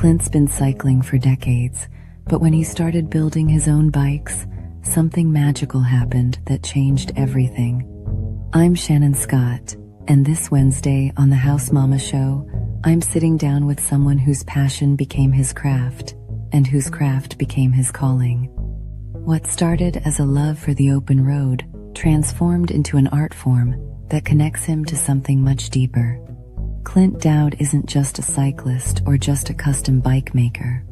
Clint's been cycling for decades, but when he started building his own bikes, something magical happened that changed everything. I'm Shannon Scott, and this Wednesday on the House Mama Show, I'm sitting down with someone whose passion became his craft, and whose craft became his calling. What started as a love for the open road transformed into an art form that connects him to something much deeper. Clint Dowd isn't just a cyclist or just a custom bike maker.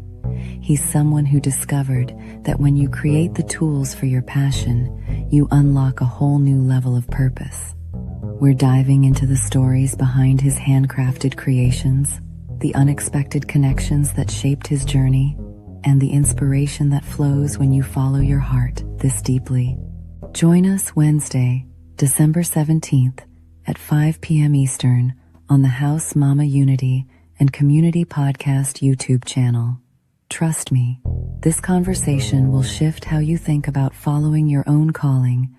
He's someone who discovered that when you create the tools for your passion, you unlock a whole new level of purpose. We're diving into the stories behind his handcrafted creations, the unexpected connections that shaped his journey, and the inspiration that flows when you follow your heart this deeply. Join us Wednesday, December 17th at 5 p.m. Eastern on the House Mama Unity and Community Podcast YouTube channel. Trust me, this conversation will shift how you think about following your own calling.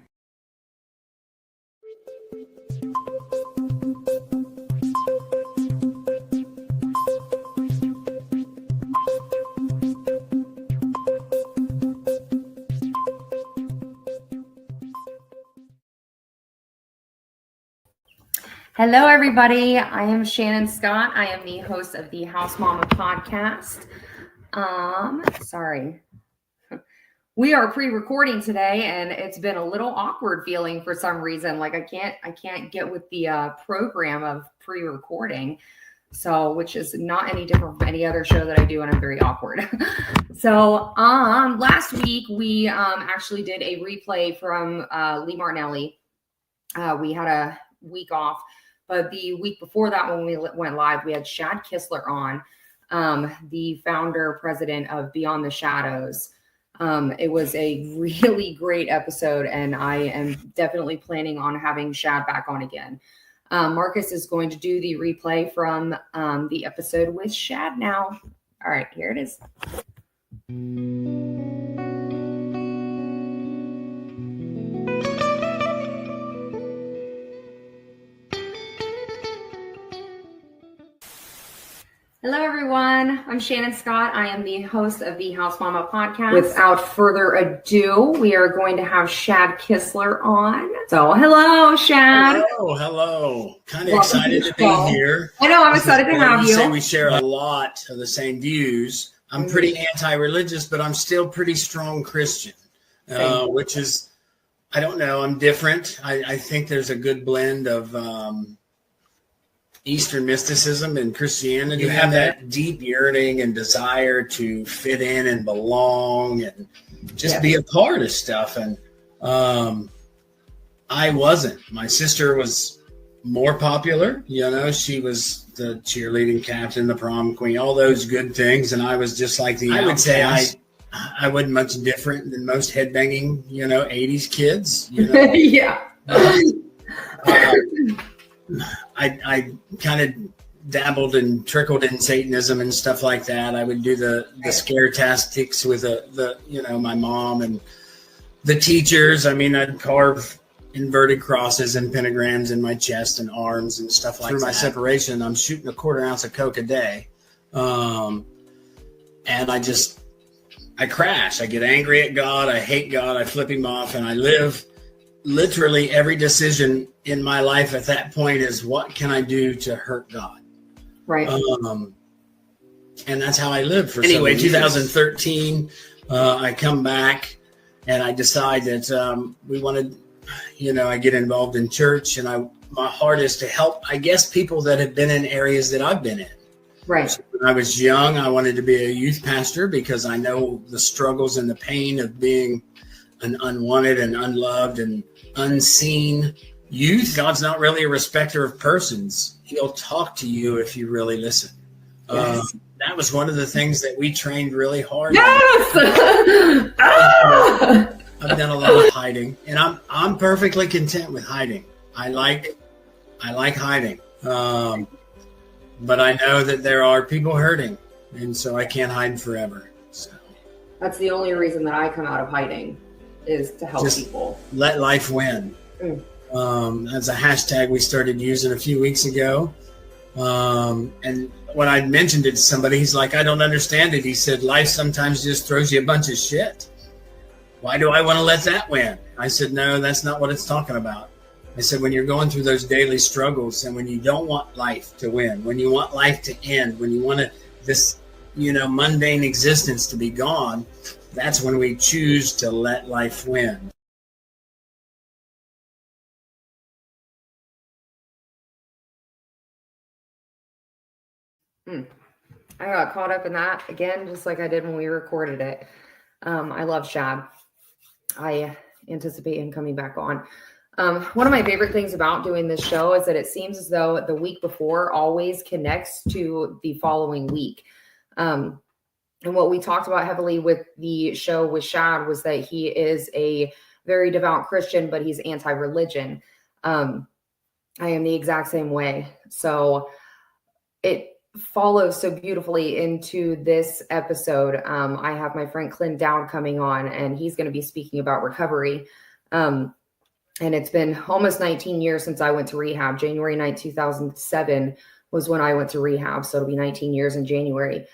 Hello, everybody. I am Shannon Scott. I am the host of the House Mama podcast. We are pre-recording today, and it's been a little awkward feeling for some reason. Like I can't get with the program of pre-recording. So, which is not any different from any other show that I do, and I'm very awkward. So, last week we actually did a replay from Lee Martinelli. We had a week off. But the week before that, when we went live, we had Shad Kistler on, the founder, president of Beyond the Shadows. It was a really great episode, and I am definitely planning on having Shad back on again. Marcus is going to do the replay from the episode with Shad now. All right, here it is. Hello, everyone. I'm Shannon Scott. I am the host of the House Mama podcast. Without further ado, we are going to have Shad Kistler on. So, hello, Shad. Hello. Kind of excited to be here. I know, I'm excited to have you. Say we share a lot of the same views. I'm pretty anti-religious, but I'm still pretty strong Christian, which is, I don't know, I'm different. I think there's a good blend of Eastern mysticism and Christianity. You have that deep yearning and desire to fit in and belong and just be a part of stuff. And I wasn't. My sister was more popular. You know, she was the cheerleading captain, the prom queen, all those good things. And I was just like I would say I wasn't much different than most headbanging, 80s kids. Yeah. I kind of dabbled and trickled in Satanism and stuff like that. I would do the scare tactics with my mom and the teachers. I mean, I'd carve inverted crosses and pentagrams in my chest and arms and stuff like that. Through my separation, I'm shooting a quarter ounce of Coke a day. And I crash. I get angry at God. I hate God. I flip him off, and I live literally every decision in my life at that point is, what can I do to hurt God? Right. And that's how I lived for anyway. 2013, I come back and I decide that we wanted, I get involved in church, and my heart is to help, I guess, people that have been in areas that I've been in. Right. So when I was young, I wanted to be a youth pastor because I know the struggles and the pain of being an unwanted and unloved and unseen youth. God's not really a respecter of persons. He'll talk to you if you really listen. Yes. That was one of the things that we trained really hard. Yes! I've done a lot of hiding, and I'm perfectly content with hiding. I like hiding. But I know that there are people hurting, and so I can't hide forever. So that's the only reason that I come out of hiding, is to help people. Let life win. That's a hashtag we started using a few weeks ago. And when I mentioned it to somebody, he's like, I don't understand it. He said, life sometimes just throws you a bunch of shit. Why do I want to let that win? I said, no, that's not what it's talking about. I said, when you're going through those daily struggles and when you don't want life to win, when you want life to end, when you want this, mundane existence to be gone, that's when we choose to let life win. I got caught up in that again, just like I did when we recorded it. I love Shad. I anticipate him coming back on. One of my favorite things about doing this show is that it seems as though the week before always connects to the following week. And what we talked about heavily with the show with Shad was that he is a very devout Christian, but he's anti-religion. I am the exact same way. So it follows so beautifully into this episode. I have my friend Clint Dowd coming on, and he's going to be speaking about recovery. And it's been almost 19 years since I went to rehab. January 9th, 2007 was when I went to rehab. So it'll be 19 years in January.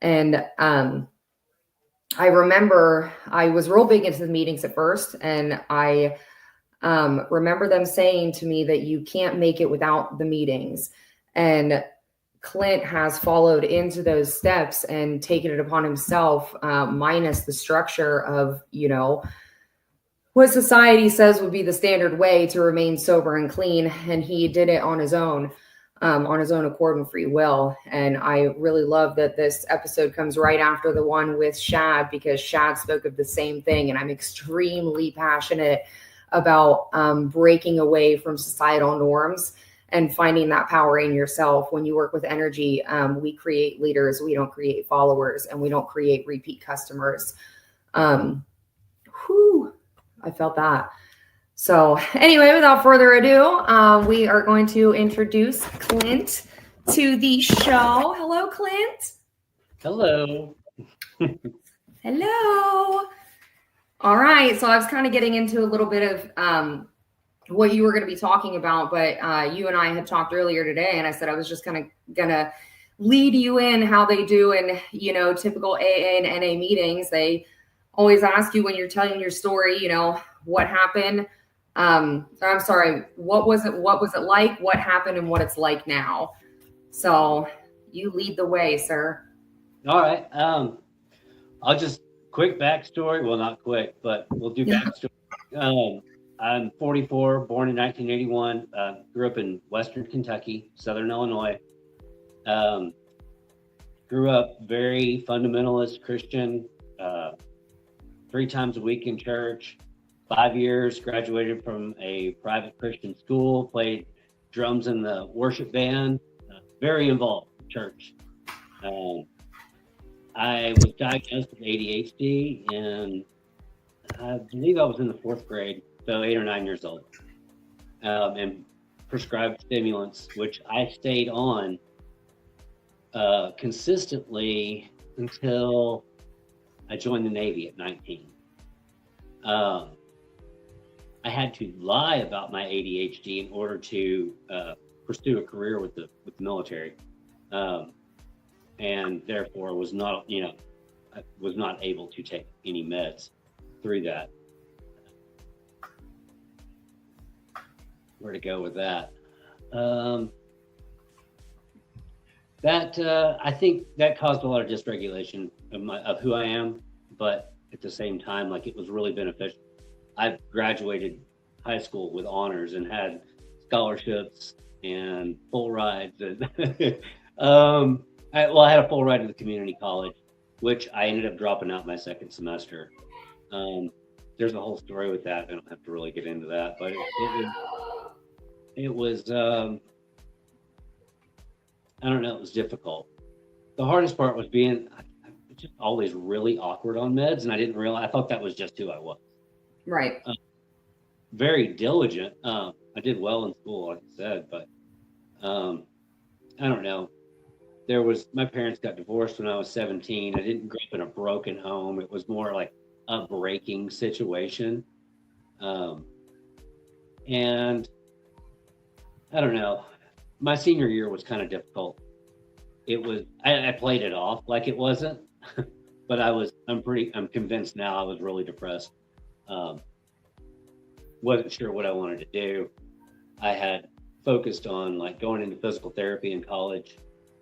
And I remember I was real big into the meetings at first. And I remember them saying to me that you can't make it without the meetings. And Clint has followed into those steps and taken it upon himself, minus the structure of, what society says would be the standard way to remain sober and clean. And he did it on his own accord and free will. And I really love that this episode comes right after the one with Shad, because Shad spoke of the same thing. And I'm extremely passionate about breaking away from societal norms and finding that power in yourself. When you work with energy, we create leaders, we don't create followers, and we don't create repeat customers. I felt that. So anyway, without further ado, we are going to introduce Clint to the show. Hello, Clint. Hello. Hello. All right. So I was kind of getting into a little bit of what you were going to be talking about, but you and I had talked earlier today, and I said I was just kind of going to lead you in how they do in, typical AA and NA meetings. They always ask you when you're telling your story, what happened. I'm sorry, what was it like, what happened, and what it's like now. So you lead the way, sir. All right. I'll just quick backstory. Well, not quick, but we'll do backstory. I'm 44, born in 1981, grew up in Western Kentucky, Southern Illinois. Grew up very fundamentalist Christian, 3 times a week in church, 5 years, graduated from a private Christian school, played drums in the worship band, very involved in church. I was diagnosed with ADHD, and I believe I was in the 4th grade, so 8 or 9 years old, and prescribed stimulants, which I stayed on consistently until I joined the Navy at 19. I had to lie about my ADHD in order to pursue a career with the military, and therefore was not, I was not able to take any meds through that. Where to go with that? I think that caused a lot of dysregulation of who I am, but at the same time, it was really beneficial. I graduated high school with honors and had scholarships and full rides. And I had a full ride to the community college, which I ended up dropping out my 2nd semester. There's a whole story with that. I don't have to really get into that, but it was I don't know, it was difficult. The hardest part was being just always really awkward on meds, and I didn't realize, I thought that was just who I was. Right. Very diligent. I did well in school, like I said, but I don't know. My parents got divorced when I was 17. I didn't grow up in a broken home. It was more like a breaking situation. And I don't know. my senior year was kind of difficult. It was, I played it off like it wasn't, but I'm convinced now I was really depressed. Wasn't sure what I wanted to do. I had focused on like going into physical therapy in college.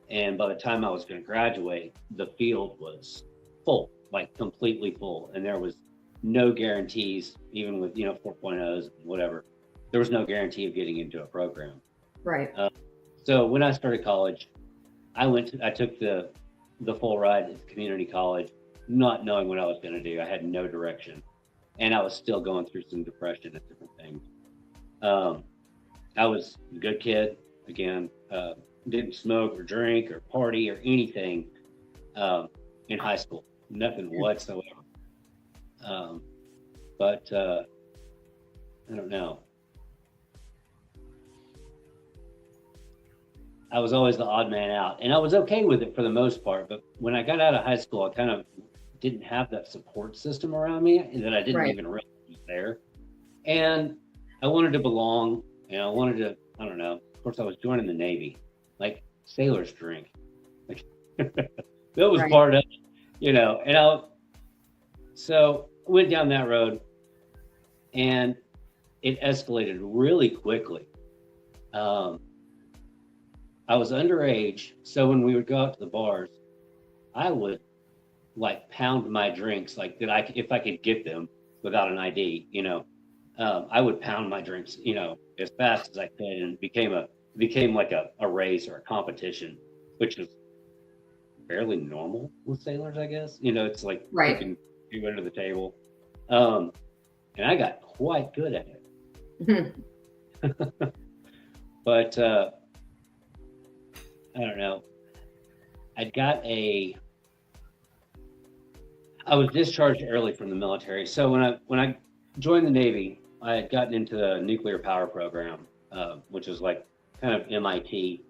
And by the time I was going to graduate, the field was full, like completely full. And there was no guarantees, even with, 4.0s, whatever. There was no guarantee of getting into a program. Right. So when I started college, I took the full ride at community college, not knowing what I was going to do. I had no direction. And I was still going through some depression and different things. I was a good kid, again, didn't smoke or drink or party or anything in high school, nothing whatsoever. But I don't know. I was always the odd man out, and I was okay with it for the most part. But when I got out of high school, I kind of didn't have that support system around me, and that I didn't even realize was there. And I wanted to belong, and I wanted to, I don't know. Of course, I was joining the Navy, like sailors drink. Like that was part of it, And so I went down that road, and it escalated really quickly. I was underage, so when we would go out to the bars, I would like pound my drinks, like if I could get them without an ID, I would pound my drinks, as fast as I could, and it became like a race or a competition, which is fairly normal with sailors, I guess. It's like you can go under the table, and I got quite good at it. But I don't know. I was discharged early from the military. So when I joined the Navy, I had gotten into the nuclear power program, which is like kind of MIT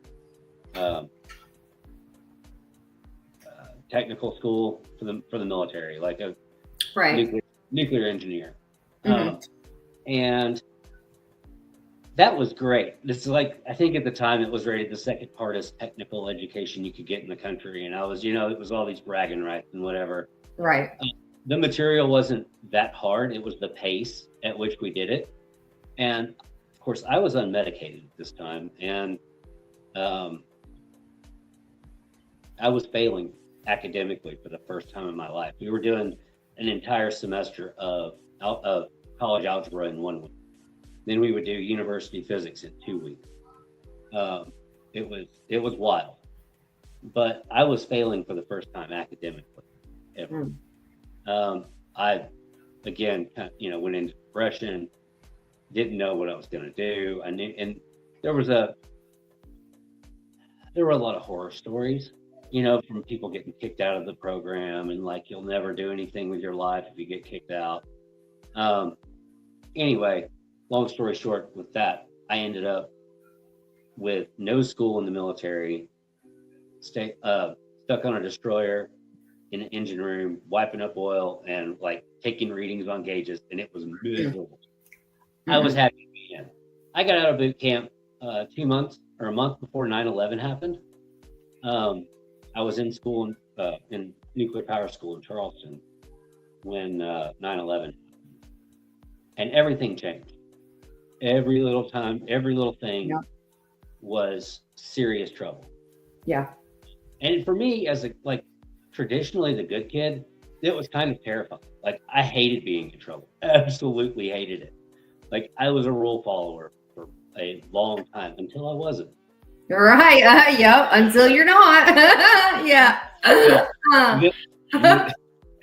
technical school for the military, like a nuclear engineer. And that was great. This is like, I think at the time it was rated the second hardest technical education you could get in the country. And I was, it was all these bragging rights and whatever. Right. The material wasn't that hard. It was the pace at which we did it. And of course I was unmedicated at this time. And I was failing academically for the first time in my life. We were doing an entire semester of college algebra in 1 week. Then we would do university physics in 2 weeks. It was wild, but I was failing for the first time academically ever. I again, went into depression, didn't know what I was going to do. I knew, and there were a lot of horror stories, from people getting kicked out of the program, and like, you'll never do anything with your life if you get kicked out. Anyway, long story short, with that, I ended up with no school in the military, stuck on a destroyer in an engine room, wiping up oil and like taking readings on gauges, and it was miserable. I was happy to be in. I got out of boot camp 2 months or a month before 9/11 happened. I was in school in nuclear power school in Charleston when 9/11 happened, and everything changed. Every little thing was serious trouble. Yeah. And for me, as traditionally the good kid, it was kind of terrifying. Like, I hated being in trouble. Absolutely hated it. Like, I was a rule follower for a long time until I wasn't. Right. Yep. Until you're not. Yeah.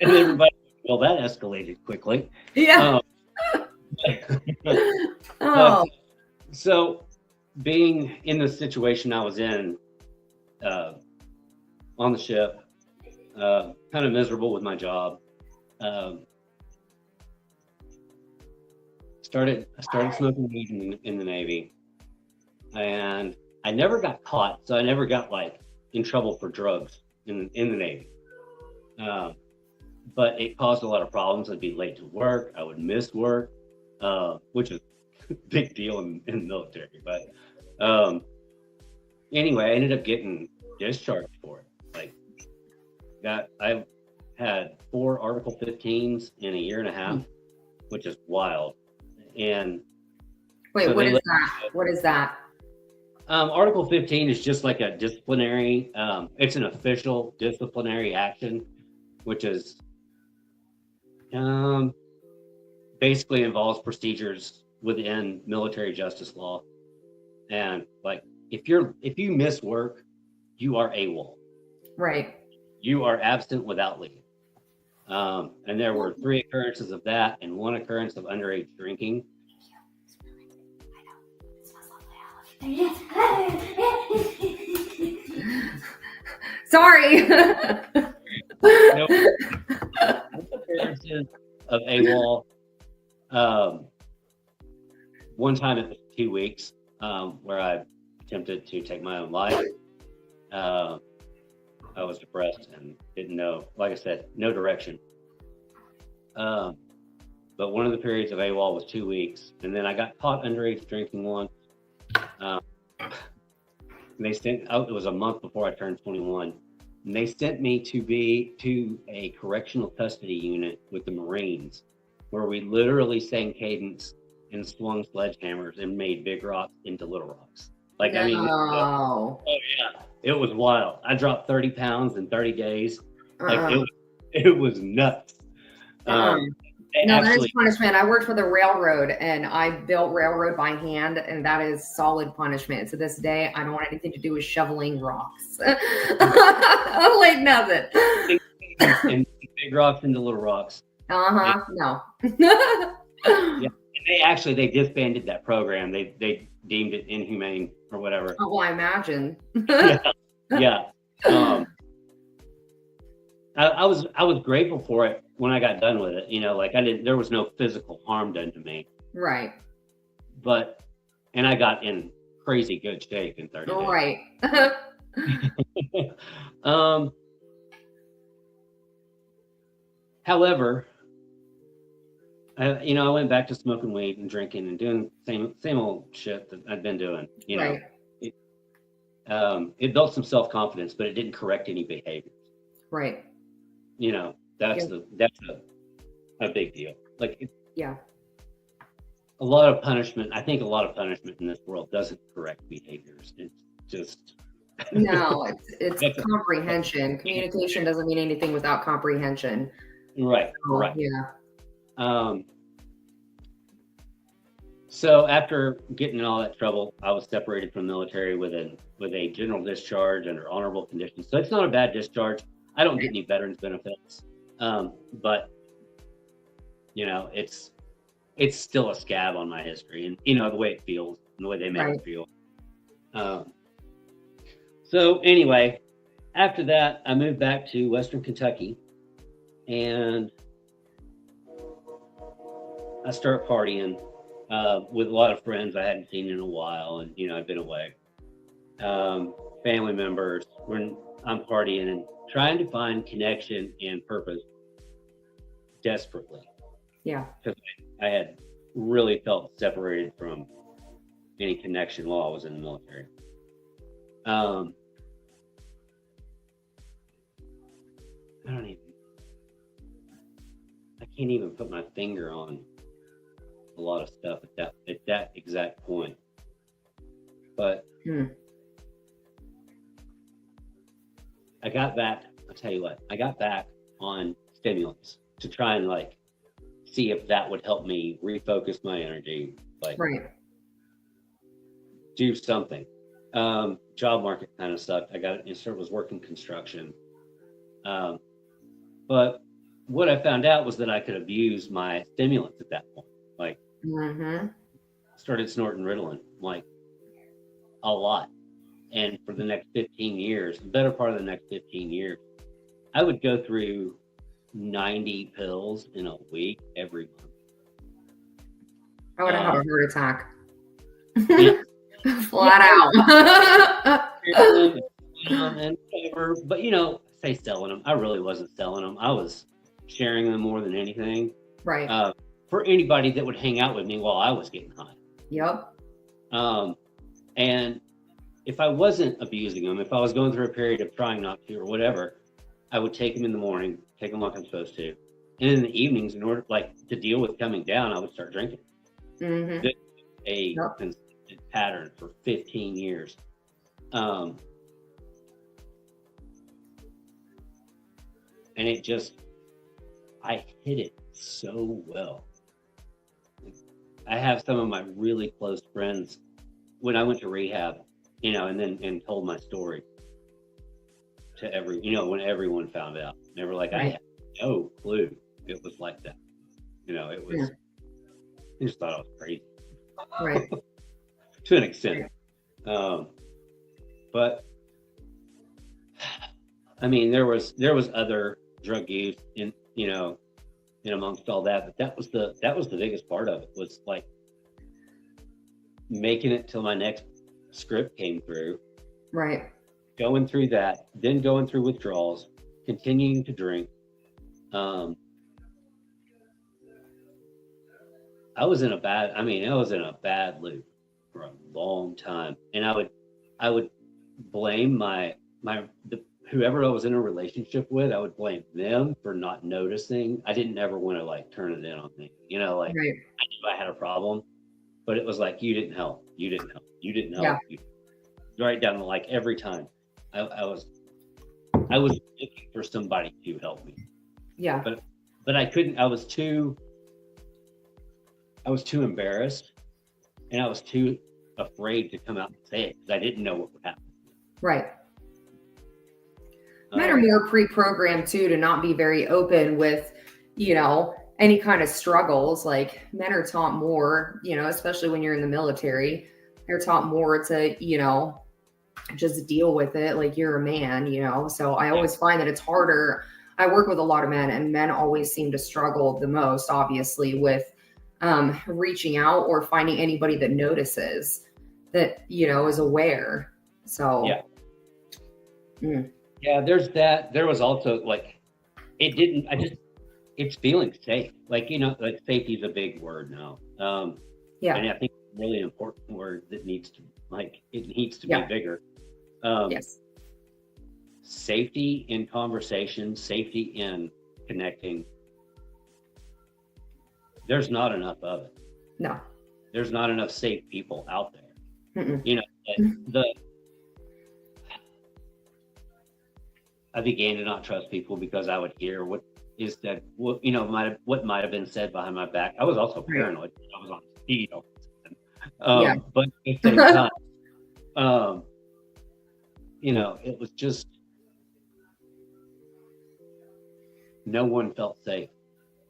And everybody, well, that escalated quickly. Yeah. So being in the situation I was in on the ship, kind of miserable with my job, I started smoking weed in the Navy, and I never got caught, so I never got in trouble for drugs in the Navy. But it caused a lot of problems. I'd be late to work. I would miss work, which is a big deal in the military. But anyway, I ended up getting discharged for it. Like, I've had 4 Article 15s in a year and a half, which is wild. And wait, so what is that? What is that? Article 15 is just like a disciplinary, it's an official disciplinary action, which is basically involves procedures within military justice law. And like, if you miss work, you are AWOL. Right. You are absent without leave. And there were 3 occurrences of that and 1 occurrence of underage drinking. Sorry. No, occurrences of AWOL. One time it was 2 weeks, where I attempted to take my own life. I was depressed and didn't know, like I said, no direction. But one of the periods of AWOL was 2 weeks, and then I got caught underage drinking once. It was a month before I turned 21. And they sent me to a correctional custody unit with the Marines, where we literally sang cadence and swung sledgehammers and made big rocks into little rocks. Like, no. I mean, oh yeah, it was wild. I dropped 30 pounds in 30 days. Like, it was nuts. No, that is punishment. I worked for the railroad and I built railroad by hand, and that is solid punishment. To this day, I don't want anything to do with shoveling rocks. I'm like nothing. And big rocks into little rocks. No. Yeah. And they disbanded that program. They deemed it inhumane or whatever. Oh, well, I imagine. Yeah. I was grateful for it when I got done with it. You know, like there was no physical harm done to me. Right. And I got in crazy good shape in 30 days. Right. However, I went back to smoking weed and drinking and doing same old shit that I'd been doing. You know, right. It built some self-confidence, but it didn't correct any behaviors. Right. You know, that's a big deal. Like, a lot of punishment. I think a lot of punishment in this world doesn't correct behaviors. It's just no. It's comprehension. Communication doesn't mean anything without comprehension. Right. So, right. Yeah. So after getting in all that trouble, I was separated from the military with a general discharge under honorable conditions. So it's not a bad discharge. I don't get any veterans benefits, but you know, it's still a scab on my history, and you know the way it feels and the way they make it feel. So anyway, after that, I moved back to Western Kentucky, and I start partying with a lot of friends I hadn't seen in a while, and you know, I've been away. Family members, when I'm partying and trying to find connection and purpose desperately. Yeah. Because I had really felt separated from any connection while I was in the military. I can't even put my finger on a lot of stuff at that exact point. But I got back, I'll tell you what, I got back on stimulants to try and like see if that would help me refocus my energy, like do something. Job market kind of sucked. I got it, was working construction. But what I found out was that I could abuse my stimulants at that point. Like, started snorting Ritalin, like a lot. And for the next 15 years, the better part of the next 15 years, I would go through 90 pills in a week every month. I would have had a heart attack. Flat out. And whatever. But you know, say selling them. I really wasn't selling them. I was sharing them more than anything. Right. For anybody that would hang out with me while I was getting high. Yep. And if I wasn't abusing them, if I was going through a period of trying not to or whatever, I would take them in the morning, take them like I'm supposed to. And in the evenings, in order like to deal with coming down, I would start drinking. Mm-hmm. A consistent pattern for 15 years. And it just, I hit it so well. I have some of my really close friends when I went to rehab, you know, and told my story to when everyone found out. They were like, I had no clue it was like that. You know, it was, I just thought I was crazy. Right. To an extent. But I mean, there was other drug use in amongst all that, but that was the biggest part of it, was like making it till my next script came through. Right. Going through that, then going through withdrawals, continuing to drink. I was in a bad loop for a long time. And I would blame whoever I was in a relationship with, I would blame them for not noticing. I didn't ever want to like turn it in on me, you know, like Right. I knew I had a problem, but it was like, you didn't help. Yeah. Right down to like every time I was looking for somebody to help me. Yeah. But I couldn't, I was too embarrassed, and I was too afraid to come out and say it because I didn't know what would happen. Right. Men are more pre-programmed too to not be very open with, you know, any kind of struggles. Like men are taught more, you know, especially when you're in the military, they're taught more to, you know, just deal with it like you're a man, you know. So I always find that it's harder. I work with a lot of men, and men always seem to struggle the most, obviously, with reaching out or finding anybody that notices, that, you know, is aware. So yeah, there's that. There was also like, it's feeling safe. Like, you know, like safety is a big word now. And I think it's a really important word that needs to be bigger. Yes. Safety in conversation, safety in connecting. There's not enough of it. No. There's not enough safe people out there. Mm-mm. You know, I began to not trust people because I would hear what is said, what might have been said behind my back. I was also paranoid. I was on speed. But at the same time, you know, it was just, no one felt safe.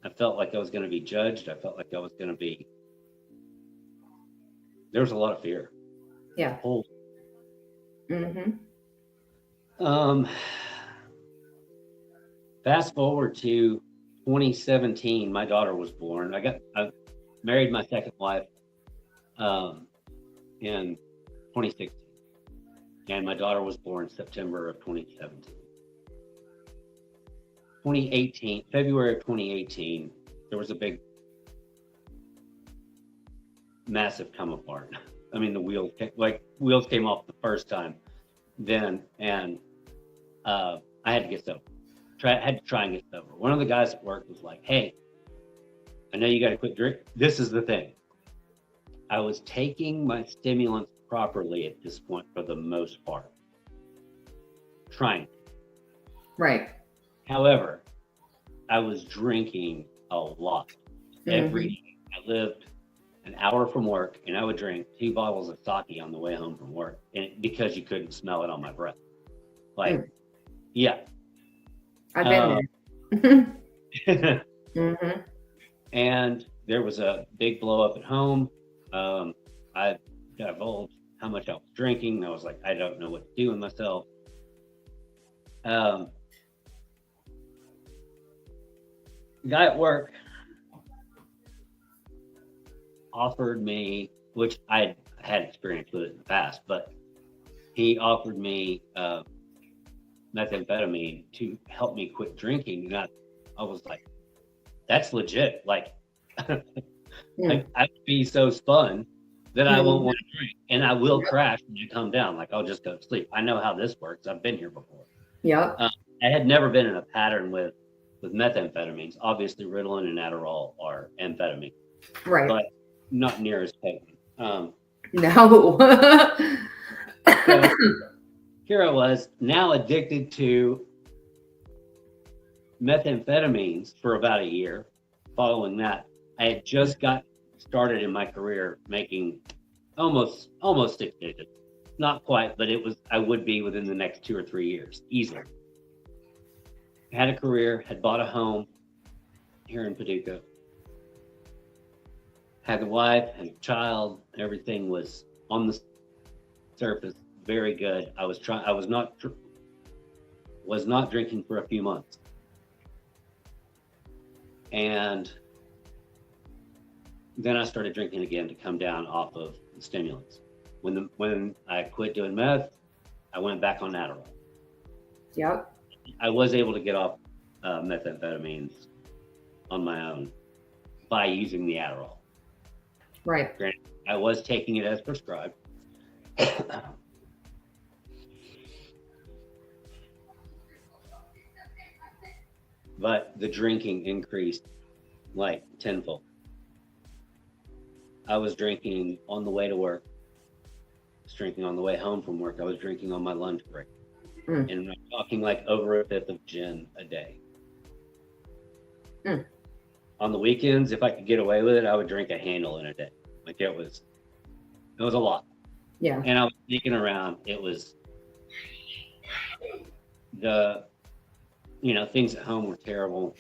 I felt like I was going to be judged. I felt like I was going to be, there was a lot of fear. Yeah. Fast forward to 2017, my daughter was born. I married my second wife in 2016, and my daughter was born September of 2017. 2018, February of 2018, there was a big, massive come apart. I mean, the wheels came off the first time then, and I had to get sober. Had to try and get sober. One of the guys at work was like, hey, I know you got to quit drinking. This is the thing. I was taking my stimulants properly at this point for the most part. Trying. Right. However, I was drinking a lot. Every day. I lived an hour from work, and I would drink 2 bottles of sake on the way home from work, and because you couldn't smell it on my breath. Like, yeah. I've been there. And there was a big blow up at home. I divulged how much I was drinking. I was like, I don't know what to do with myself. Guy at work offered me, which I had experience with it in the past, but he offered me methamphetamine to help me quit drinking. And I was like, that's legit. Like, like I'd be so spun that I won't want to drink, and I will crash when I come down. Like, I'll just go to sleep. I know how this works. I've been here before. Yep. I had never been in a pattern with methamphetamines. Obviously, Ritalin and Adderall are amphetamine, Right. but not near as potent. No. So here I was, now addicted to methamphetamines for about a year. Following that, I had just got started in my career making almost 6 digits. Not quite, but I would be within the next 2 or 3 years, easily. Had a career, had bought a home here in Paducah, had a wife, had a child, everything was on the surface very good. I was not drinking for a few months. And then I started drinking again to come down off of the stimulants. When I quit doing meth, I went back on Adderall. Yep. I was able to get off methamphetamines on my own by using the Adderall. Right. Granted, I was taking it as prescribed. But the drinking increased like tenfold. I was drinking on the way to work. I was drinking on the way home from work. I was drinking on my lunch break. And I'm talking like over a fifth of gin a day. On the weekends, if I could get away with it, I would drink a handle in a day. Like it was a lot. Yeah. And I was sneaking around. It was things at home were terrible.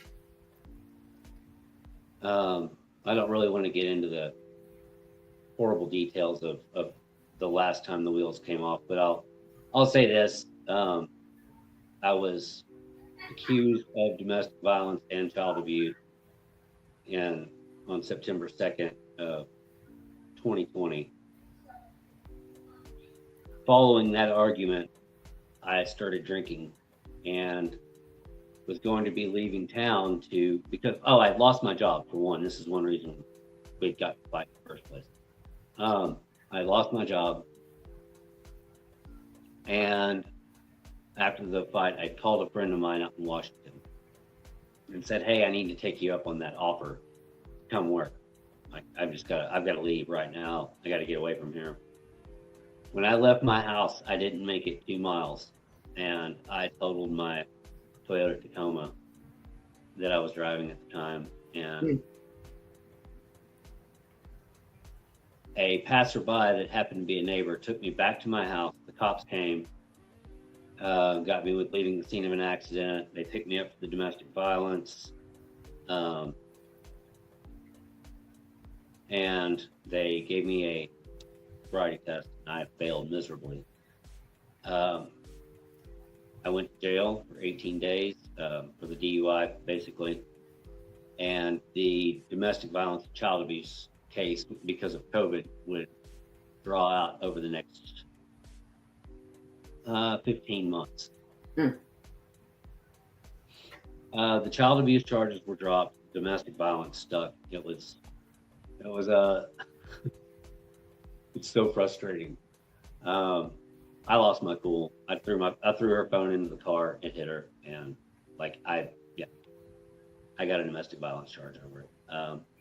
I don't really want to get into the horrible details of the last time the wheels came off, but I'll say this. I was accused of domestic violence and child abuse on September 2nd of 2020. Following that argument, I started drinking and was going to be leaving town because I lost my job for one. This is one reason we got to fight in the first place. I lost my job, and after the fight, I called a friend of mine up in Washington and said, "Hey, I need to take you up on that offer. Come work. I've got to leave right now. I got to get away from here." When I left my house, I didn't make it 2 miles, and I totaled my Toyota Tacoma that I was driving at the time, and a passerby that happened to be a neighbor took me back to my house. The cops came, got me with leaving the scene of an accident. They picked me up for the domestic violence, and they gave me a sobriety test. I failed miserably. I went to jail for 18 days for the DUI, basically, and the domestic violence and child abuse case, because of COVID, would draw out over the next 15 months. The child abuse charges were dropped. Domestic violence stuck. It was it's so frustrating. I lost my cool. I threw her phone into the car and hit her, and I got a domestic violence charge over it.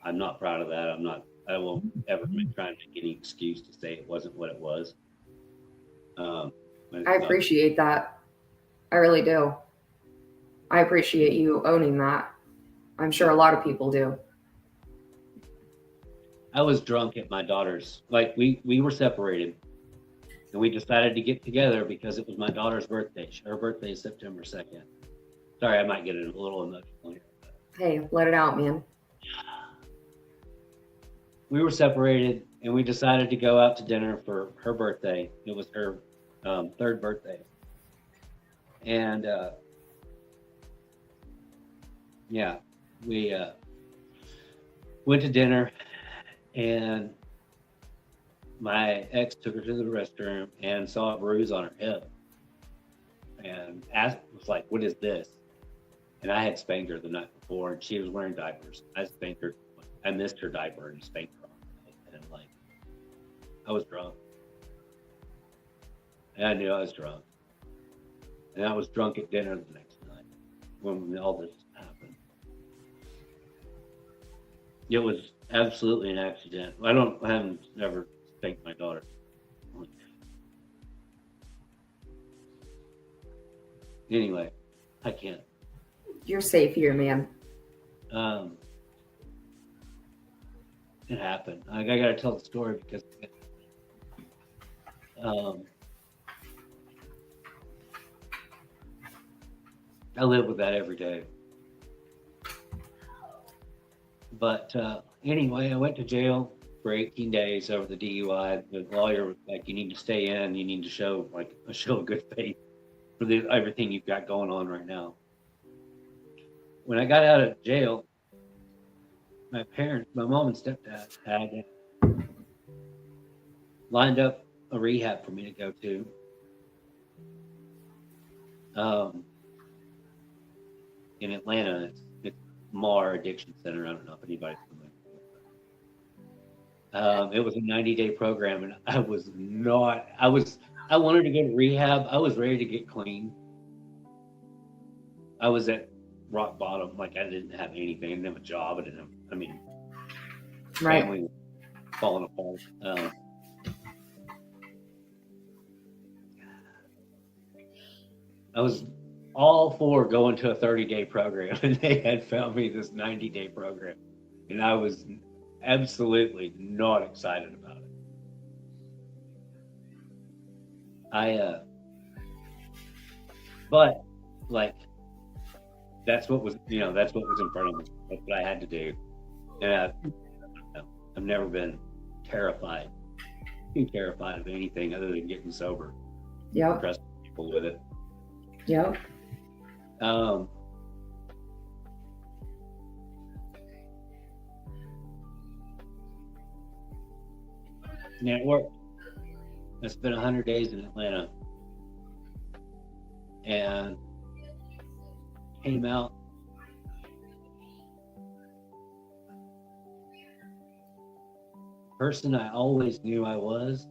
I'm not proud of that. I won't ever try and make any excuse to say it wasn't what it was. I appreciate that. I really do. I appreciate you owning that. I'm sure a lot of people do. I was drunk at my daughter's. We were separated, and we decided to get together because it was my daughter's birthday. Her birthday is September 2nd. Sorry, I might get a little emotional here. Hey, let it out, man. We were separated, and we decided to go out to dinner for her birthday. It was her third birthday. And we went to dinner, and my ex took her to the restroom and saw a bruise on her hip and was like, "What is this?" And I had spanked her the night before, and she was wearing diapers. I spanked her. I missed her diaper and spanked her. And I was drunk. And I knew I was drunk. And I was drunk at dinner the next night when all this happened. It was absolutely an accident. I haven't ever thanked my daughter. Anyway, I can't. You're safe here, man. It happened. I gotta tell the story because I live with that every day. But anyway, I went to jail for 18 days over the DUI. The lawyer was like, you need to stay in. You need to show of good faith for everything you've got going on right now. When I got out of jail, my mom and stepdad had lined up a rehab for me to go to. In Atlanta, it's MAR Addiction Center. I don't know if anybody's familiar with it. It was a 90-day program, and I wanted to go to rehab. I was ready to get clean. I was at rock bottom. Like, I didn't have anything. I didn't have a job. Right. Family was falling apart. I was all for going to a 30-day program, and they had found me this 90-day program, and I was absolutely not excited about it. But like, that's what was in front of me. That's what I had to do, and I've never been terrified of anything other than getting sober. Yep. Trusting people with it. Yep. And it worked. I spent 100 days in Atlanta and came out person I always knew I was.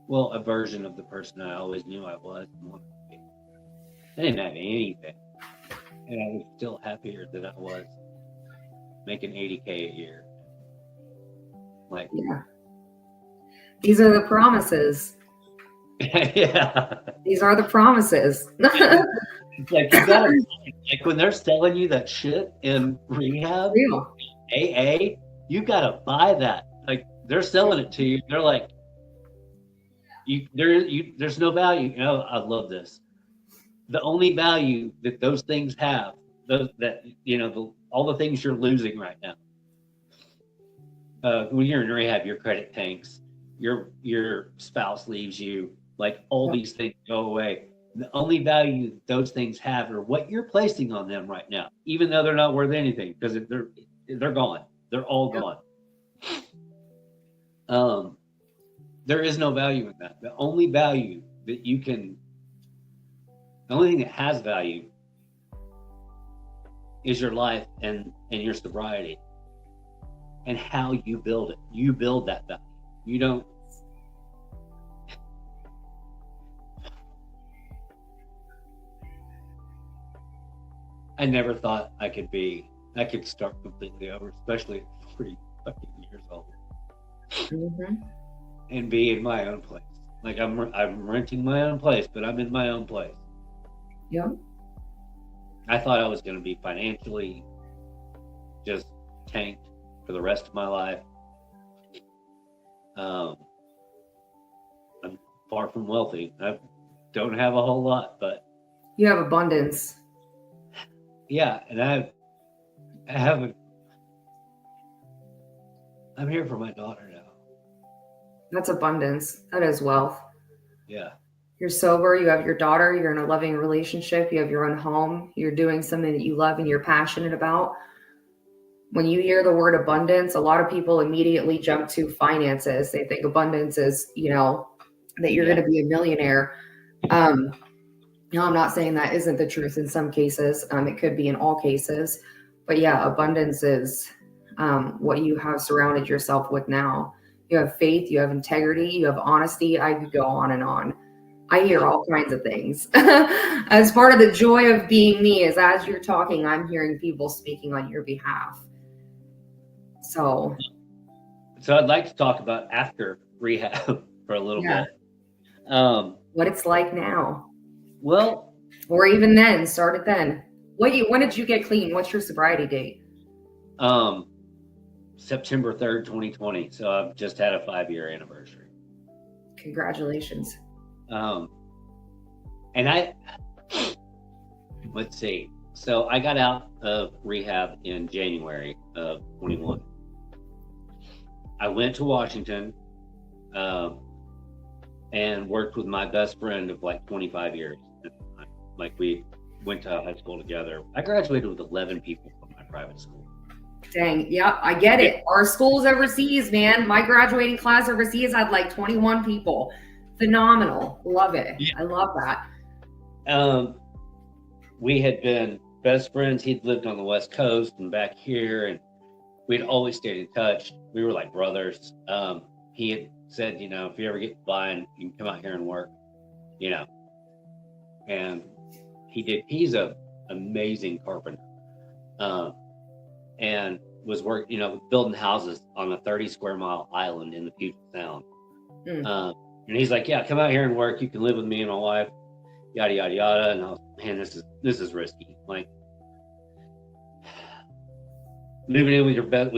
Well, a version of the person I always knew I was. I didn't have anything, and I was still happier than I was making $80K a year. Like, yeah, these are the promises. Yeah, these are the promises. It's like, you gotta, like, when they're selling you that shit in rehab, Real. AA, you gotta buy that. Like, they're selling it to you. They're like, there's no value. I love this. The only value that those things have, all the things you're losing right now. When you're in rehab, your credit tanks, your spouse leaves you, like, all these things go away. The only value those things have are what you're placing on them right now, even though they're not worth anything, because they're gone. They're all gone. There is no value in that. The only value that the only thing that has value is your life and your sobriety and how you build it. You build that value. You don't. I never thought I could start completely over, especially at 40 fucking years old. Mm-hmm. And be in my own place. Like, I'm renting my own place, but I'm in my own place. Yep. I thought I was going to be financially just tanked for the rest of my life. I'm far from wealthy. I don't have a whole lot, but you have abundance. Yeah, and I haven't. I'm here for my daughter now. That's abundance. That is wealth. Yeah. You're sober, you have your daughter, you're in a loving relationship, you have your own home, you're doing something that you love and you're passionate about. When you hear the word abundance, a lot of people immediately jump to finances. They think abundance is, that you're going to be a millionaire. I'm not saying that isn't the truth in some cases. It could be in all cases. But yeah, abundance is what you have surrounded yourself with now. you have faith, you have integrity, you have honesty. I could go on and on. I hear all kinds of things. As part of the joy of being me is as you're talking, I'm hearing people speaking on your behalf. So I'd like to talk about after rehab for a little bit. What it's like now. Well, or even then, started then. When did you get clean? What's your sobriety date? September 3rd, 2020. So I've just had a 5-year anniversary. Congratulations. And let's see. So I got out of rehab in January of 21. I went to Washington, and worked with my best friend of like 25 years. Like we went to high school together. I graduated with 11 people from my private school. Dang, yeah, I get it. Our schools overseas, man. My graduating class overseas had like 21 people. Phenomenal. Love it. Yeah. I love that. We had been best friends. He'd lived on the West Coast and back here, and we'd always stayed in touch. We were like brothers. He had said, if you ever get flying, you can come out here and work, and he did. He's a amazing carpenter, and was building houses on a 30 square mile island in the Puget Sound. And he's like, yeah, come out here and work. You can live with me and my wife, yada, yada, yada. And I was, man, this is risky. Like, living in with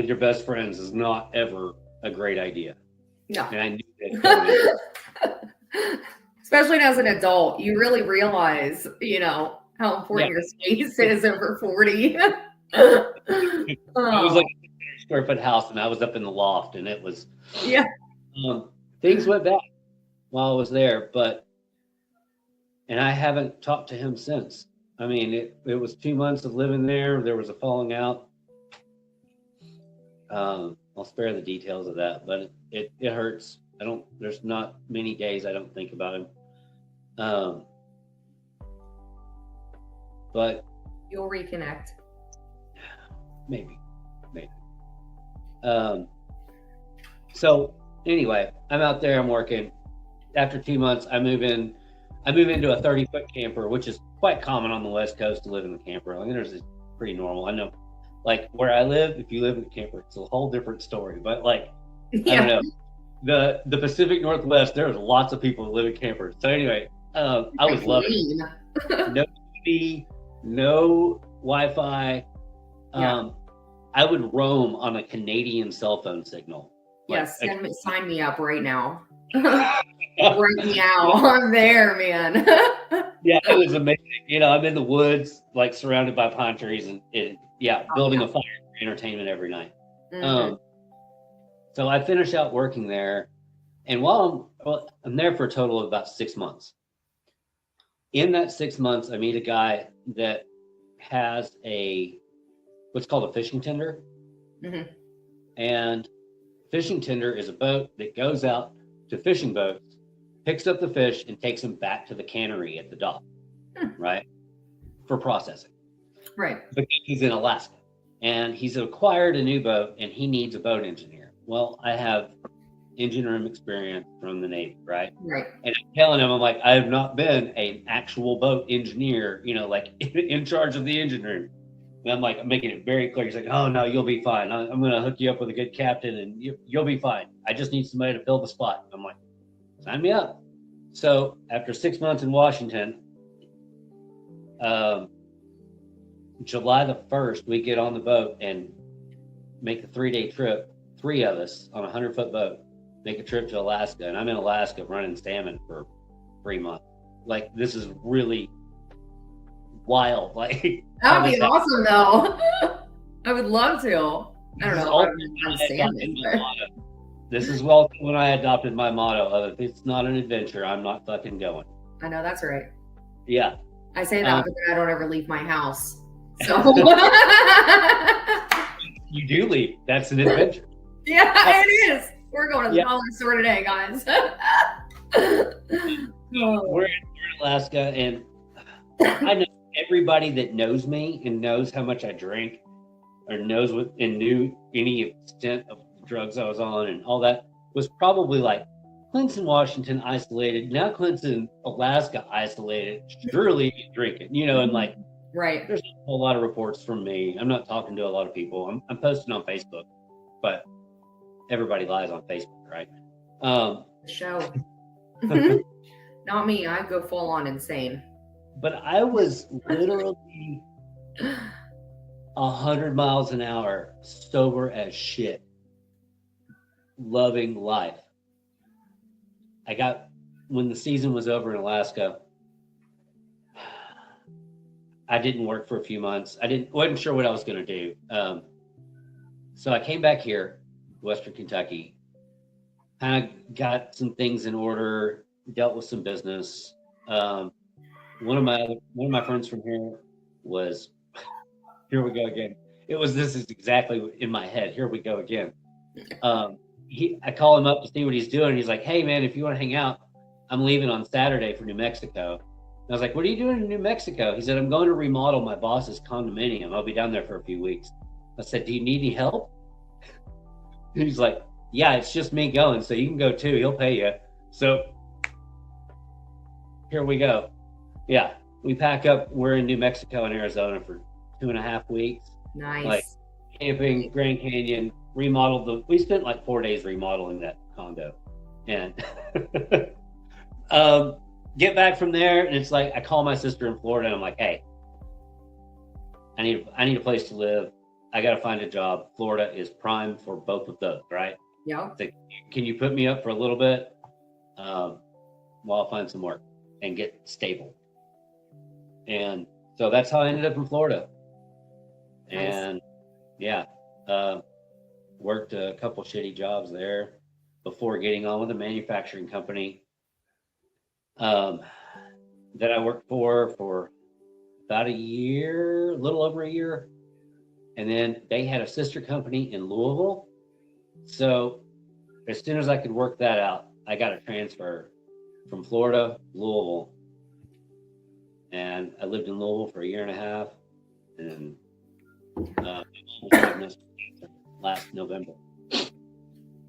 your best friends is not ever a great idea. No. And I knew that. Especially as an adult, you really realize, how important your space is over 40. It was like a square foot house, and I was up in the loft, and it was things went bad while I was there, and I haven't talked to him since. I mean, it was 2 months of living there. There was a falling out. I'll spare the details of that, but it hurts. There's not many days I don't think about him. But you'll reconnect. Maybe. So anyway, I'm out there, I'm working. After 2 months, I move into a 30-foot camper, which is quite common on the West Coast to live in the camper. I mean, it's pretty normal. I know, like where I live, if you live in a camper, it's a whole different story. But like, I don't know, the Pacific Northwest, there's lots of people who live in campers. So anyway, I was loving it. No TV, no Wi-Fi. I would roam on a Canadian cell phone signal. Yes, sign me up right now. Right now, I'm there, man. Yeah, it was amazing. I'm in the woods, like surrounded by pine trees, and building a fire for entertainment every night. Mm-hmm. So I finish out working there, and while I'm there for a total of about 6 months. In that 6 months, I meet a guy that has what's called a fishing tender. Mm-hmm. And fishing tender is a boat that goes out to fishing boats, picks up the fish, and takes them back to the cannery at the dock, right? For processing. Right. But he's in Alaska, and he's acquired a new boat, and he needs a boat engineer. Well, I have engine room experience from the Navy, right? Right. And I'm telling him, I'm like, I have not been an actual boat engineer, like in charge of the engine room. And I'm making it very clear. He's like, oh no, you'll be fine. I'm going to hook you up with a good captain, and you'll be fine. I just need somebody to fill the spot. I'm like, sign me up. So after 6 months in Washington, July the 1st, we get on the boat and make a 3-day trip. 3 of us on a 100-foot boat, make a trip to Alaska. And I'm in Alaska running salmon for 3 months. Like, this is really wild. Like, that would be awesome, though. I would love to. I don't know. This is when I adopted my motto: if it's not an adventure, I'm not fucking going. I know, that's right. Yeah. I say that, but then I don't ever leave my house. So you do leave. That's an adventure. Yeah, it is. We're going to the Pollen store today, guys. We're in Alaska, and I know everybody that knows me and knows how much I drink, or knew any extent of the drugs I was on and all that. was probably like, Clint's in Washington isolated. Now Clint's in Alaska isolated. Surely he's drinking, you know, and like, right. There's a whole lot of reports from me. I'm not talking to a lot of people. I'm posting on Facebook, but everybody lies on Facebook, right? Show. Not me. I go full on insane. But I was literally 100 miles an hour, sober as shit, loving life. When the season was over in Alaska, I didn't work for a few months. Wasn't sure what I was going to do. So I came back here, Western Kentucky, kind of got some things in order, dealt with some business. One of my friends from here was, here we go again. This is exactly in my head. Here we go again. I call him up to see what he's doing. He's like, hey man, if you want to hang out, I'm leaving on Saturday for New Mexico. And I was like, what are you doing in New Mexico? He said, I'm going to remodel my boss's condominium. I'll be down there for a few weeks. I said, do you need any help? He's like, yeah, it's just me going, so you can go too. He'll pay you. So here we go. Yeah, we pack up. We're in New Mexico and Arizona for 2.5 weeks. Nice. Like camping, Grand Canyon, we spent like 4 days remodeling that condo. And get back from there, and it's like I call my sister in Florida and I'm like, hey, I need a place to live. I got to find a job. Florida is prime for both of those, right? Yeah. Like, can you put me up for a little bit while I find some work and get stable? And so that's how I ended up in Florida. Nice. And yeah, worked a couple shitty jobs there before getting on with a manufacturing company that I worked for about a little over a year. And then they had a sister company in Louisville. So as soon as I could work that out, I got a transfer from Florida, Louisville. And I lived in Louisville for 1.5 years. And last November.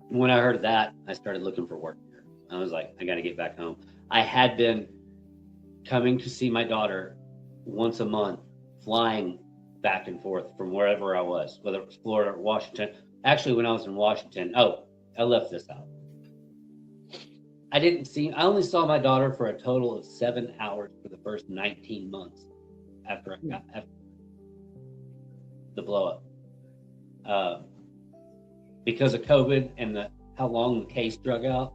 When I heard that, I started looking for work here. I was like, I got to get back home. I had been coming to see my daughter once a month, flying back and forth from wherever I was, whether it was Florida or Washington. Actually, when I was in Washington, I left this out. I only saw my daughter for a total of 7 hours for the first 19 months after the blow up. Because of COVID and how long the case drug out,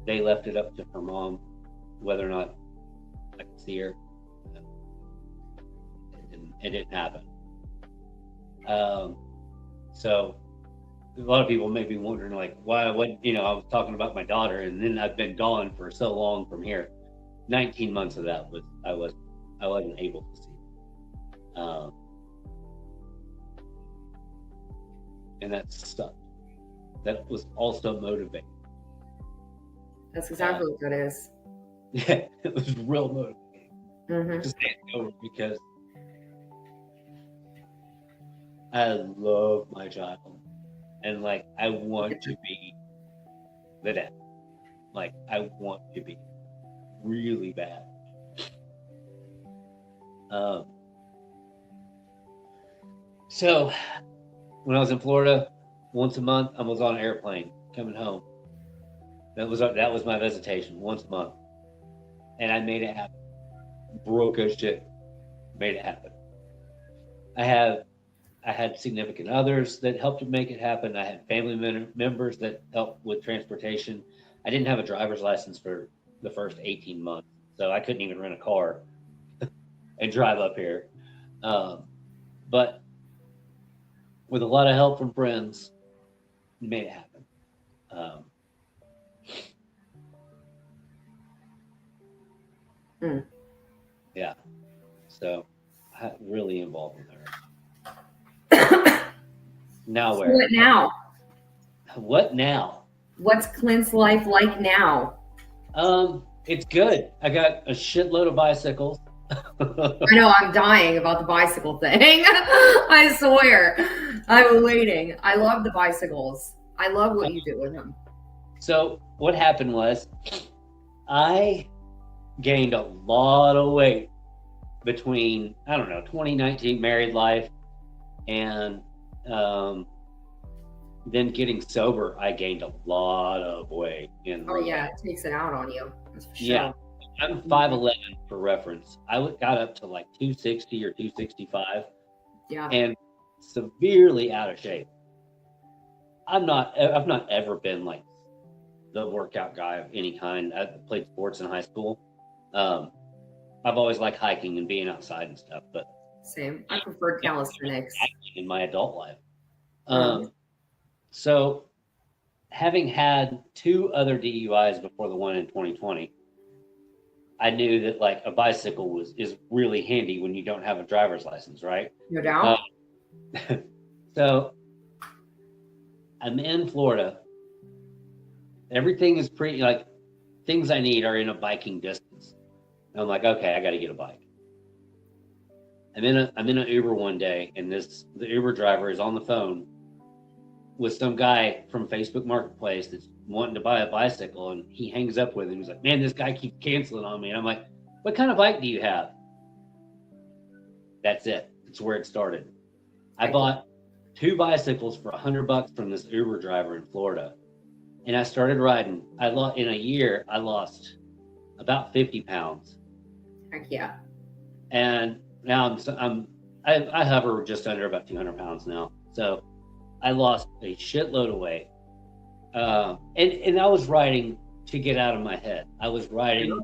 they left it up to her mom whether or not I could see her. It didn't happen. So a lot of people may be wondering, like, why? What? I was talking about my daughter, and then I've been gone for so long from here. 19 months of that I wasn't able to see. And that sucked. That was also motivating. That's exactly what that is. Yeah, it was real motivating to stay over because I love my child, and like I want to be the dad. Like I want to be really bad. So when I was in Florida, once a month I was on an airplane coming home. That was my visitation, once a month, and I made it happen. Broke as shit, made it happen. I had significant others that helped to make it happen. I had family members that helped with transportation. I didn't have a driver's license for the first 18 months, so I couldn't even rent a car and drive up here. But with a lot of help from friends, made it happen. Yeah, so really involved with her. Now where? What now? What now? What's Clint's life like now? It's good. I got a shitload of bicycles. I know, I'm dying about the bicycle thing. I swear. I'm waiting. I love the bicycles. I love what you do with them. So what happened was I gained a lot of weight between, I don't know, 2019 married life and then getting sober. I gained a lot of weight. Oh yeah, it takes it out on you. That's for sure. Yeah, I'm 5'11" for reference. I got up to like 260 or 265. Yeah. And severely out of shape. I've not ever been like the workout guy of any kind. I played sports in high school. I've always liked hiking and being outside and stuff, but same. I preferred calisthenics in my adult life. So having had 2 other DUIs before the one in 2020, I knew that like a bicycle is really handy when you don't have a driver's license, right? No doubt. So I'm in Florida. Everything is pretty, like, things I need are in a biking distance. And I'm like, okay, I got to get a bike. I'm in an Uber one day, and the Uber driver is on the phone with some guy from Facebook Marketplace that's wanting to buy a bicycle, and he hangs up with him. He's like, man, this guy keeps canceling on me. And I'm like, what kind of bike do you have? That's it. That's where it started. I bought 2 bicycles for $100 from this Uber driver in Florida, and I started riding. In a year, I lost about 50 pounds. Heck yeah. And now I hover just under about 200 pounds now. So I lost a shitload of weight. And I was riding to get out of my head. I was riding.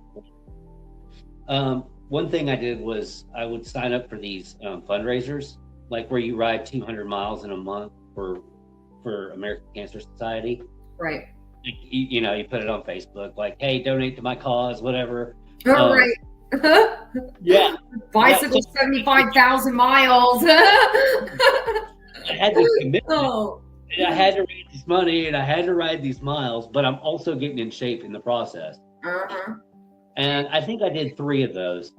One thing I did was I would sign up for these fundraisers, like where you ride 200 miles in a month for American Cancer Society. Right. You put it on Facebook, like, hey, donate to my cause, whatever. Right. Yeah. Bicycle 75,000 miles. I had this commitment. Oh. I had to raise this money and I had to ride these miles, but I'm also getting in shape in the process. And I think I did 3 of those.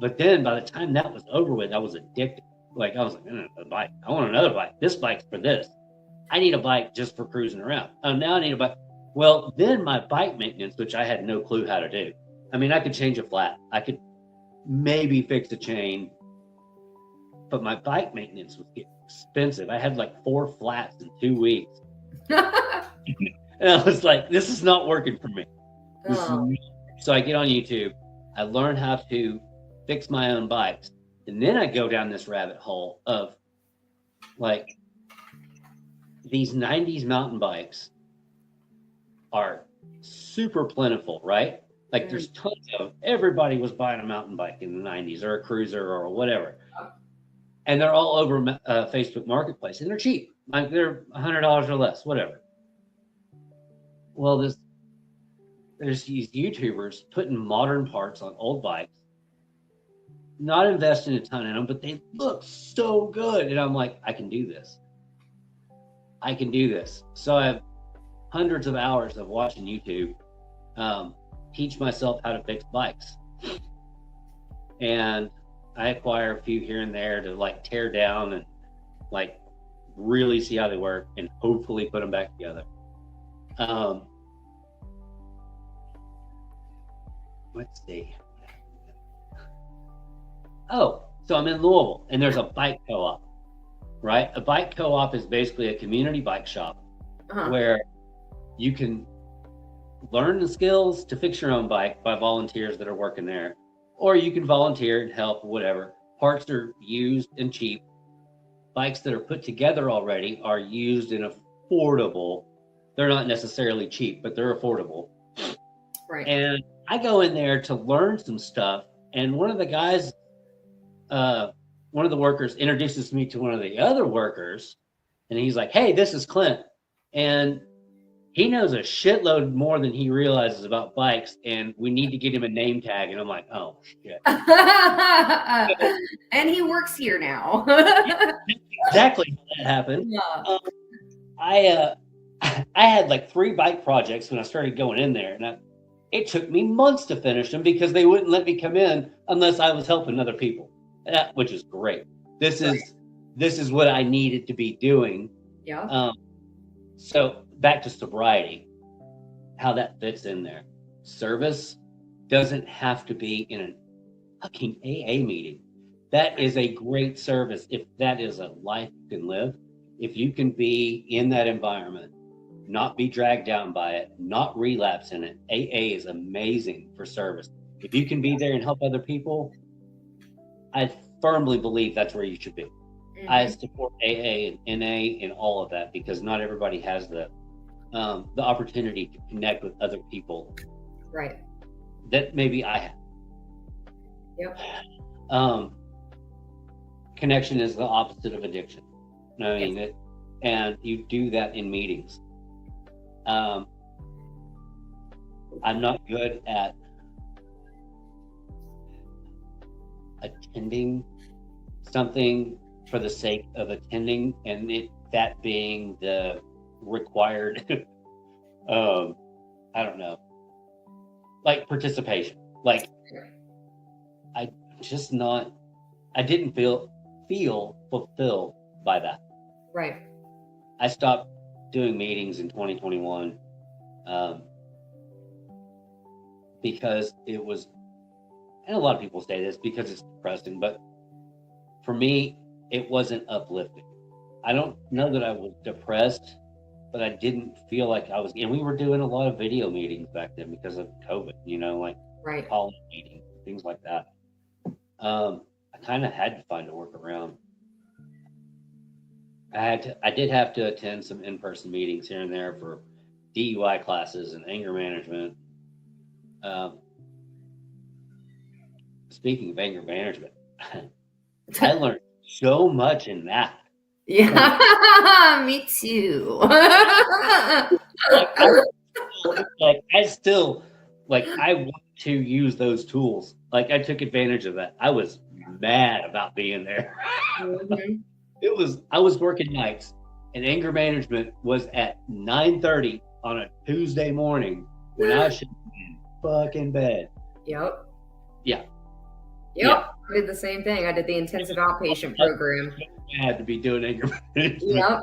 But then by the time that was over with, I was addicted. Like, I was like, a bike. I want another bike. This bike's for this. I need a bike just for cruising around. Oh, now I need a bike. Well, then my bike maintenance, which I had no clue how to do. I mean, I could change a flat. I could maybe fix a chain. But my bike maintenance was getting expensive. I had like 4 flats in 2 weeks. And I was like, this is not working for me. So I get on YouTube. I learn how to fix my own bikes. And then I go down this rabbit hole of like these 90s mountain bikes are super plentiful, right? Like there's tons of, everybody was buying a mountain bike in the 90s or a cruiser or whatever. And they're all over Facebook Marketplace and they're cheap. Like they're $100 or less, whatever. Well, there's these YouTubers putting modern parts on old bikes, not investing a ton in them, but they look so good. And I'm like, I can do this. I can do this. So I have hundreds of hours of watching YouTube, teach myself how to fix bikes. And I acquire a few here and there to like tear down and like really see how they work and hopefully put them back together. Let's see. Oh, so I'm in Louisville and there's a bike co-op, right? A bike co-op is basically a community bike shop where you can learn the skills to fix your own bike by volunteers that are working there, or you can volunteer and help, whatever. Parts are used and cheap. Bikes that are put together already are used and affordable. They're not necessarily cheap, but they're affordable. Right. And I go in there to learn some stuff. And one of the guys, one of the workers introduces me to one of the other workers. And he's like, hey, this is Clint. And he knows a shitload more than he realizes about bikes. And we need to get him a name tag. And I'm like, oh, shit. And he works here now. Exactly how that happened. Yeah. I had like 3 bike projects when I started going in there. And it took me months to finish them because they wouldn't let me come in unless I was helping other people, which is great. This is what I needed to be doing. Yeah. So back to sobriety, how that fits in there. Service doesn't have to be in a fucking AA meeting. That is a great service if that is a life you can live. If you can be in that environment, not be dragged down by it, not relapse in it, AA is amazing for service. If you can be there and help other people, I firmly believe that's where you should be. Mm-hmm. I support AA and NA and all of that because not everybody has the opportunity to connect with other people. Right. That maybe I have. Yep. Connection is the opposite of addiction. I mean, and you do that in meetings. I'm not good at attending something for the sake of attending, and that being the required, I don't know, like participation. Like, I didn't feel fulfilled by that. Right. I stopped doing meetings in 2021 because it was, and a lot of people say this because it's depressing, but for me, it wasn't uplifting. I don't know that I was depressed, but I didn't feel like I was, and we were doing a lot of video meetings back then because of COVID, like right. calling meetings, things like that. I kind of had to find a workaround. I did have to attend some in-person meetings here and there for DUI classes and anger management. Speaking of anger management, I learned so much in that. Yeah, me too. I want to use those tools. Like, I took advantage of that. I was mad about being there. Mm-hmm. I was working nights, and anger management was at 9:30 on a Tuesday morning when I should be in fucking bed. Yep. Yeah. Yep. I did the same thing. I did the intensive outpatient program. I had to be doing anger management. Yep.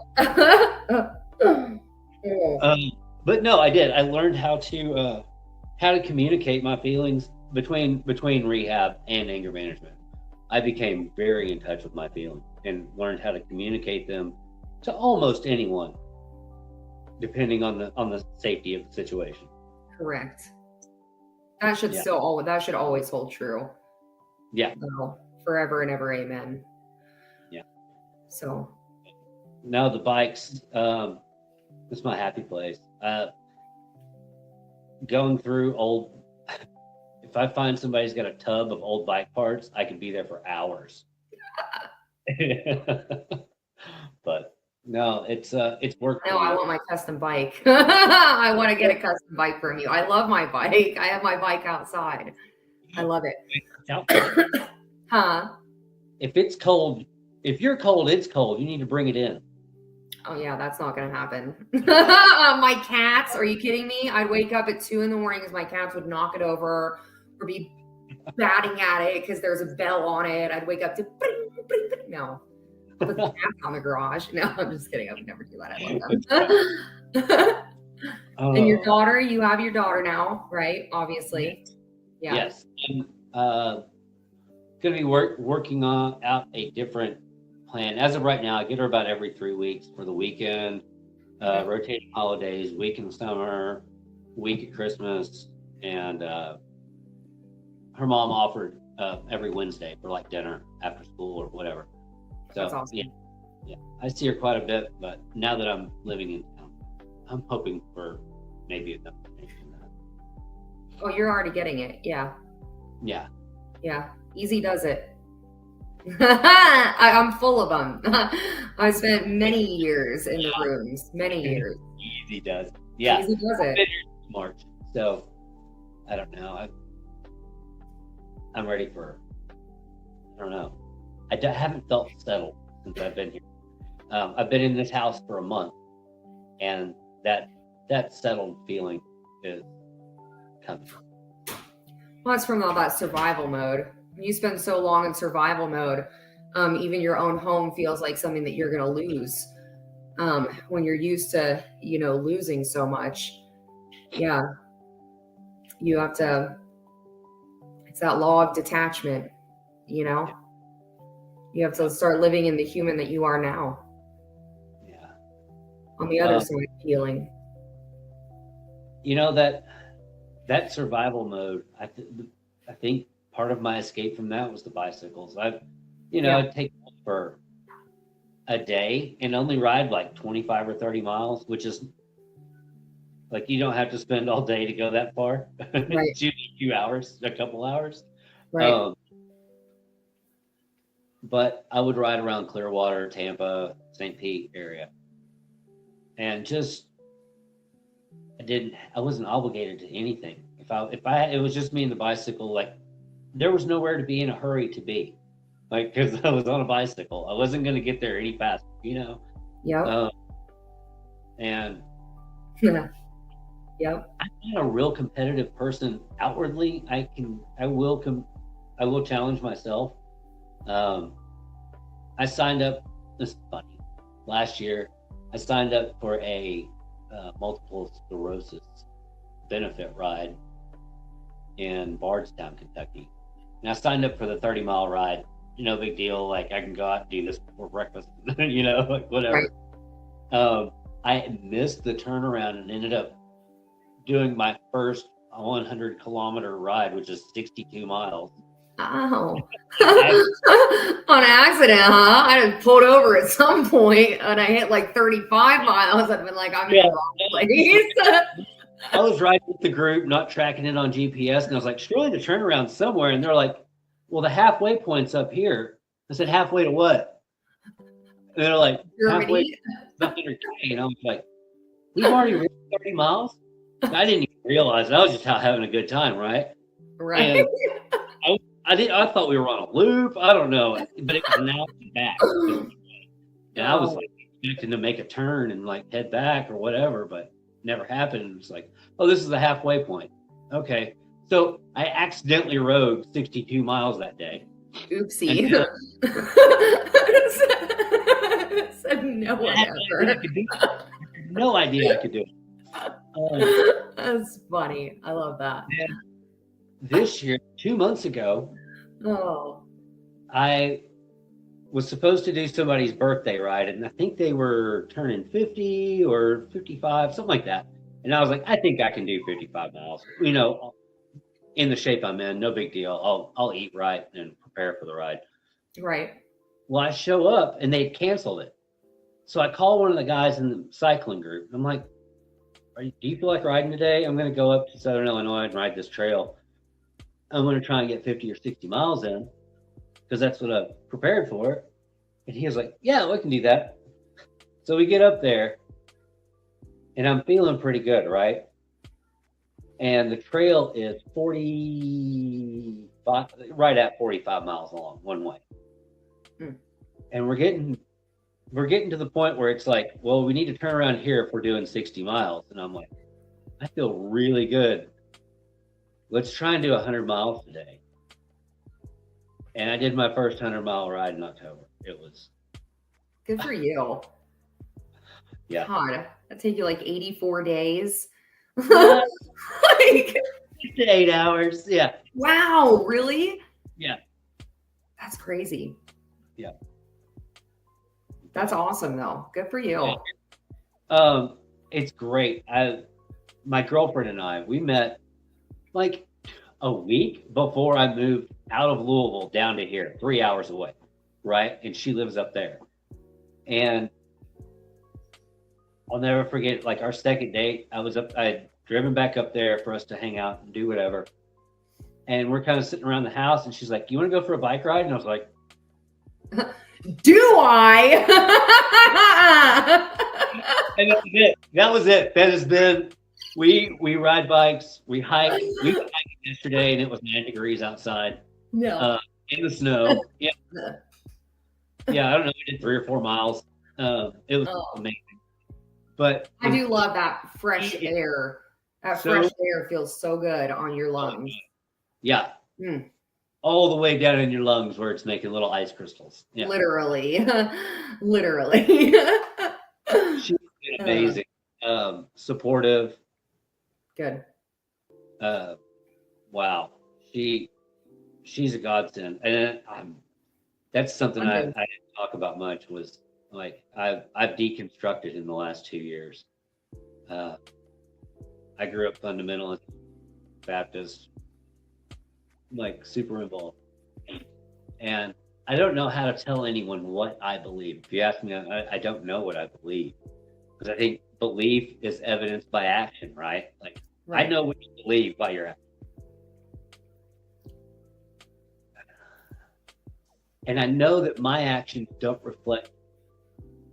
But no, I did. I learned how to communicate my feelings between rehab and anger management. I became very in touch with my feelings and learned how to communicate them to almost anyone, depending on the safety of the situation. Correct. That should that should always hold true. Yeah. So, forever and ever, amen. Yeah. So. Now the bikes, it's my happy place. Going through old. If I find somebody's got a tub of old bike parts, I could be there for hours. But no, it's worked. No, I want my custom bike. I want to get a custom bike from you. I love my bike. I have my bike outside. I love it. Huh? If it's cold, if you're cold, it's cold. You need to bring it in. Oh yeah, that's not gonna happen. My cats, are you kidding me? I'd wake up at 2 a.m. because my cats would knock it over or be batting at it because there's a bell on it. I'd wake up to no. Put the cats on the garage. No, I'm just kidding. I would never do that. I love them. And your daughter, you have your daughter now, right? Obviously. Yeah. Yes. I'm gonna be working out a different plan. As of right now, I get her about every 3 weeks for the weekend, rotating holidays, week in the summer, week at Christmas, and her mom offered every Wednesday for like dinner after school or whatever. So that's awesome. Yeah, I see her quite a bit, but now that I'm living in town, I'm hoping for maybe enough. Oh, you're already getting it. Yeah. Yeah. Yeah. Easy does it. I'm full of them. I spent many years in the rooms. Many years. Easy does. Yeah. Easy does it. March. So I don't know. I'm ready for. I don't know. I haven't felt settled since I've been here. I've been in this house for a month, and that settled feeling is coming. Well, it's from all that survival mode. When you spend so long in survival mode, even your own home feels like something that you're going to lose. when you're used to, losing so much. Yeah. You have to, it's that law of detachment, you have to start living in the human that you are now. Yeah. On the other side of healing. That survival mode, I think part of my escape from that was the bicycles. I'd take them for a day and only ride like 25 or 30 miles, which is like, you don't have to spend all day to go that far. Right. a couple hours. Right. But I would ride around Clearwater, Tampa, St. Pete area. And just, I wasn't obligated to anything. It was just me and the bicycle, like there was nowhere to be in a hurry to be, like, because I was on a bicycle. I wasn't going to get there any faster, Yeah. And yeah. Yep. I'm not a real competitive person outwardly. I will challenge myself. I signed up, this is funny, last year, I signed up for a multiple sclerosis benefit ride in Bardstown, Kentucky. And I signed up for the 30-mile ride. No big deal. Like, I can go out and do this before breakfast, like whatever. Right. I missed the turnaround and ended up doing my first 100-kilometer ride, which is 62 miles. Oh, on accident, huh? I had pulled over at some point and I hit like 35 miles. I've been like, I'm in the wrong place. I was riding with the group, not tracking it on GPS, and I was like, surely the turnaround's somewhere. And they're like, well, the halfway point's up here. I said, halfway to what? And they're like, halfway to 100K. And I was like, we've already reached 30 miles? I didn't even realize it. I was just out having a good time, right? Right. And I thought we were on a loop. I don't know, but it was now back. And I was like expecting to make a turn and like head back or whatever, but never happened. It's like, oh, this is the halfway point. Okay. So I accidentally rode 62 miles that day. Oopsie. Said no one ever. No idea I could do it. That's funny. I love that. This year, 2 months ago, I was supposed to do somebody's birthday ride, and I think they were turning 50 or 55, something like that. And I was like, I think I can do 55 miles. In the shape I'm in, no big deal. I'll eat right and prepare for the ride. Right. Well, I show up and they canceled it. So I call one of the guys in the cycling group. I'm like, do you feel like riding today? I'm going to go up to Southern Illinois and ride this trail. I'm going to try and get 50 or 60 miles in because that's what I prepared for. And he was like, yeah, we can do that. So we get up there and I'm feeling pretty good, right? And the trail is 45, right at 45 miles long one way. And we're getting to the point where it's like, well, we need to turn around here if we're doing 60 miles. And I'm like, I feel really good. Let's try and do 100 miles today. And I did my first 100-mile ride in October. It was good for you. Yeah. God, that'd take you like 84 days. Like 8 hours. Yeah. Wow, really? Yeah. That's crazy. Yeah. That's awesome though. Good for you. It's great. My girlfriend and I, we met like a week before I moved out of Louisville down to here, 3 hours away, right? And she lives up there. And I'll never forget, like, our second date, I'd driven back up there for us to hang out and do whatever. And we're kind of sitting around the house and she's like, you want to go for a bike ride? And I was like, do I? And that was it. That has been, we ride bikes, we hike. We went hiking yesterday and it was 9 degrees outside. No. In the snow. Yeah. Yeah, I don't know. We did 3 or 4 miles. It was amazing. But I do love that fresh air. That fresh air feels so good on your lungs. Yeah. All the way down in your lungs where it's making little ice crystals. Yeah. Literally. Literally. amazing. Supportive. Good. Wow. She's a godsend. And that's something I didn't talk about much, was like I've deconstructed in the last 2 years. I grew up fundamentalist Baptist, like super involved. And I don't know how to tell anyone what I believe. If you ask me, I don't know what I believe. Because I think belief is evidenced by action, right? Like, Right. I know what you believe by your action. And I know that my actions don't reflect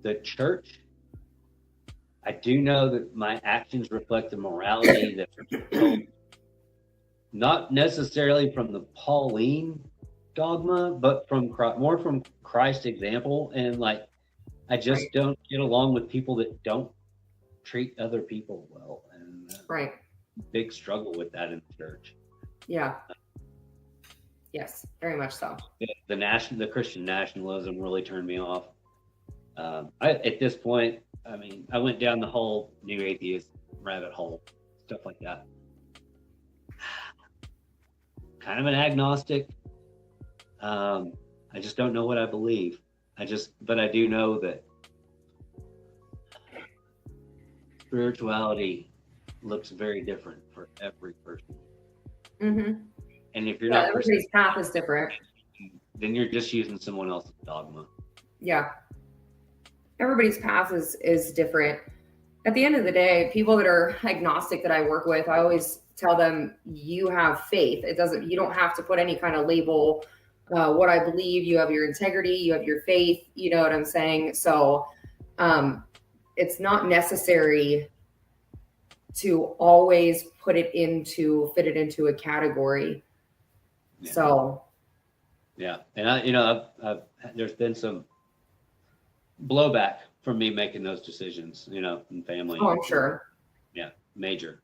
the church. I do know that my actions reflect the morality that we're told, not necessarily from the Pauline dogma, but from more from Christ's example. And like, I just don't get along with people that don't treat other people well. And Right. big struggle with that in the church. Yeah. Yes, very much so. The Christian nationalism really turned me off. At this point, I mean, I went down the whole new atheist rabbit hole, stuff like that. Kind of an agnostic. I just don't know what I believe. But I do know that spirituality looks very different for every person. Mm-hmm. And if you're not, everybody's path is different. Then you're just using someone else's dogma. Yeah. Everybody's path is different. At the end of the day, people that are agnostic that I work with, I always tell them, you have faith. You don't have to put any kind of label. What I believe, you have your integrity, you have your faith, you know what I'm saying? So it's not necessary to always fit it into a category. Yeah. So yeah. And I've there's been some blowback from me making those decisions, in family. Oh, I'm sure. Yeah, major.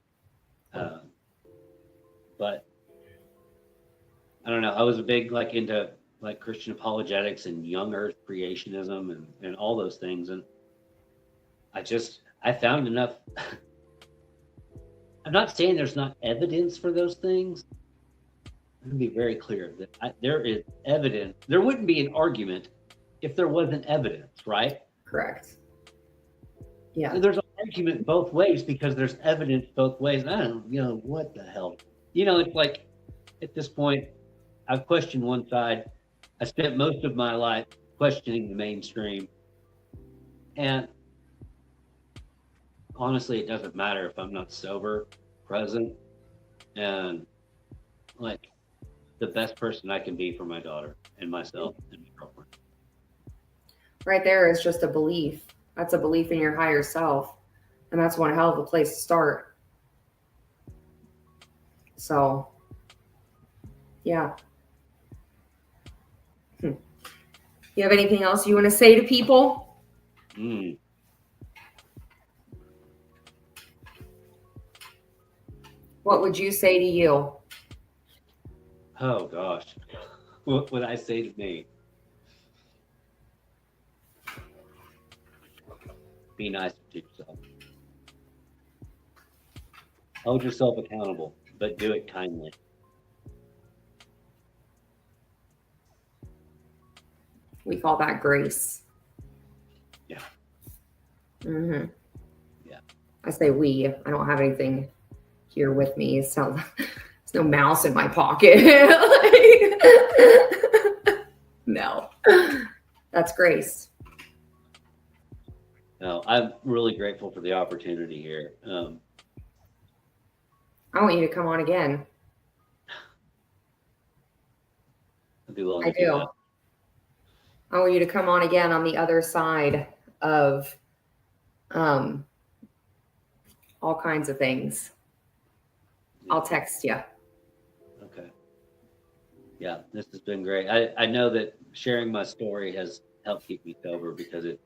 But I don't know. I was big into Christian apologetics and young earth creationism and all those things. And I found enough. I'm not saying there's not evidence for those things. I'm going to be very clear that there is evidence. There wouldn't be an argument if there wasn't evidence, right? Correct. Yeah. So there's an argument both ways because there's evidence both ways. And I don't, what the hell? It's like at this point, I've questioned one side. I spent most of my life questioning the mainstream. And honestly, it doesn't matter if I'm not sober, present, and the best person I can be for my daughter and myself and my girlfriend. Right there is just a belief. That's a belief in your higher self. And that's one hell of a place to start. So, yeah. You have anything else you want to say to people? What would you say to you? Oh, gosh. What would I say to me? Be nice to yourself. Hold yourself accountable, but do it kindly. We call that grace. Yeah. Mm-hmm. Yeah. I say we. I don't have anything here with me. So there's no mouse in my pocket. No. That's grace. No, I'm really grateful for the opportunity here. I want you to come on again. I'd be willing I to do do. that. I want you to come on again on the other side of all kinds of things. I'll text you. Okay. Yeah, this has been great. I know that sharing my story has helped keep me sober because it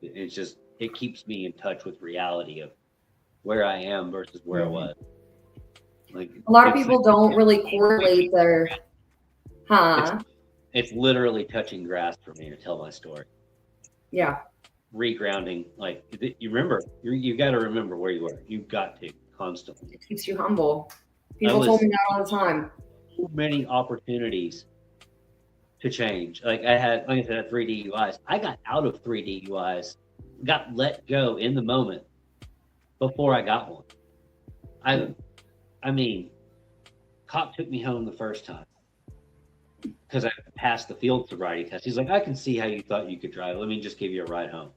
keeps me in touch with reality of where I am versus where I was. A lot of people don't really correlate their, It's literally touching grass for me to tell my story. Yeah. regrounding. Like you remember, you got to remember where you were. You've got to constantly. It keeps you humble. People told me that all the time. So many opportunities to change. Like I said, I had 3 DUIs. I got out of 3 DUIs, got let go in the moment before I got one. I mean, cop took me home the first time because I passed the field sobriety test. He's like, I can see how you thought you could drive. Let me just give you a ride home.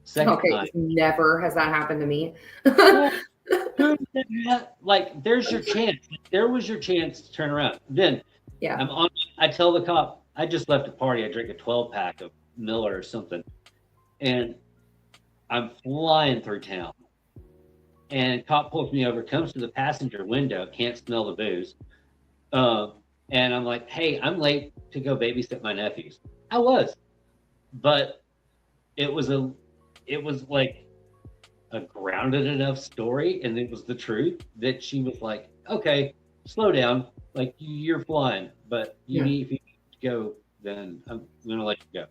Second time, never has that happened to me. Like, there's your chance. There was your chance to turn around. Then, I tell the cop, I just left a party. I drank a 12-pack of Miller or something, and I'm flying through town. And cop pulls me over, comes to the passenger window, can't smell the booze. And I'm like, hey, I'm late to go babysit my nephews. I was, but it was like a grounded enough story, and it was the truth that she was like, okay, slow down. Like, you're flying, but if you need to go, then I'm going to let you go.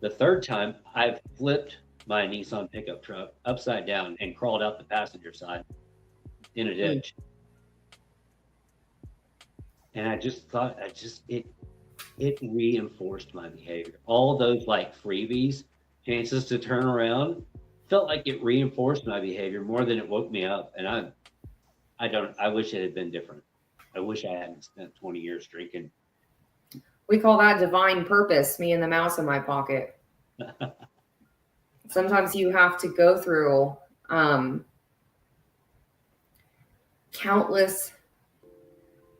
The third time, I flipped my Nissan pickup truck upside down and crawled out the passenger side in a ditch. And I just thought, it reinforced my behavior. All those like freebies, chances to turn around, felt like it reinforced my behavior more than it woke me up. And I wish it had been different. I wish I hadn't spent 20 years drinking. We call that divine purpose, me and the mouse in my pocket. Sometimes you have to go through countless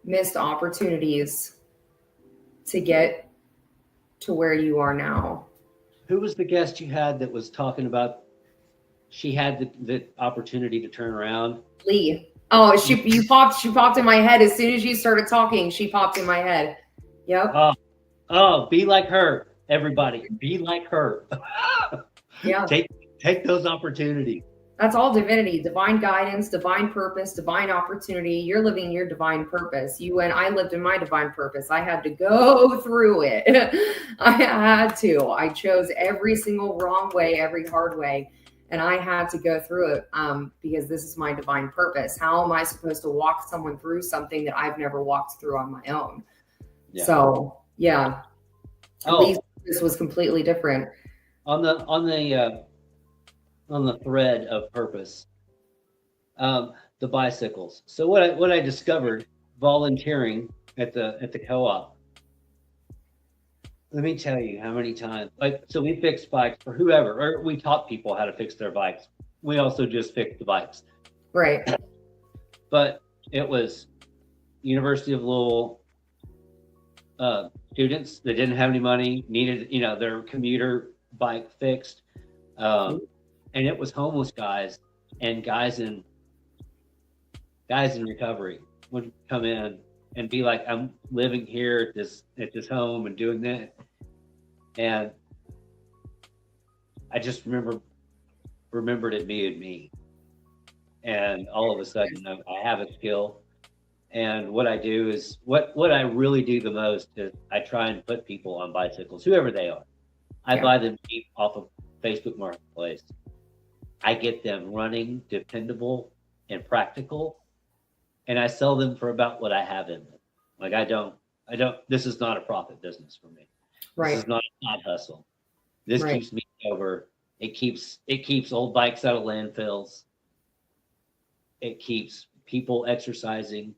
missed opportunities to get to where you are now. Who was the guest you had that was talking about she had the opportunity to turn around? Lee. Oh, she popped in my head as soon as you started talking. She popped in my head. Yep. Oh, be like her, everybody. Be like her. Yeah. Take those opportunities. That's all divinity, divine guidance, divine purpose, divine opportunity. You're living your divine purpose. You and I lived in my divine purpose. I had to go through it. I had to. I chose every single wrong way, every hard way. And I had to go through it because this is my divine purpose. How am I supposed to walk someone through something that I've never walked through on my own? Yeah. So, yeah. At least this was completely different. On the thread of purpose, the bicycles. So what I discovered volunteering at the co-op. Let me tell you how many times. So we fixed bikes for whoever, or we taught people how to fix their bikes. We also just fixed the bikes. Right. But it was University of Louisville students that didn't have any money, needed their commuter bike fixed. And it was homeless guys and guys in recovery would come in and be like, I'm living here at this home and doing that. And I just remembered it being me. And all of a sudden I have a skill. And what I do is what I really do the most is I try and put people on bicycles, whoever they are. I buy them cheap off of Facebook Marketplace. I get them running, dependable, and practical, and I sell them for about what I have in them. Like I don't. This is not a profit business for me. Right. This is not a side hustle. This keeps me over. It keeps old bikes out of landfills. It keeps people exercising.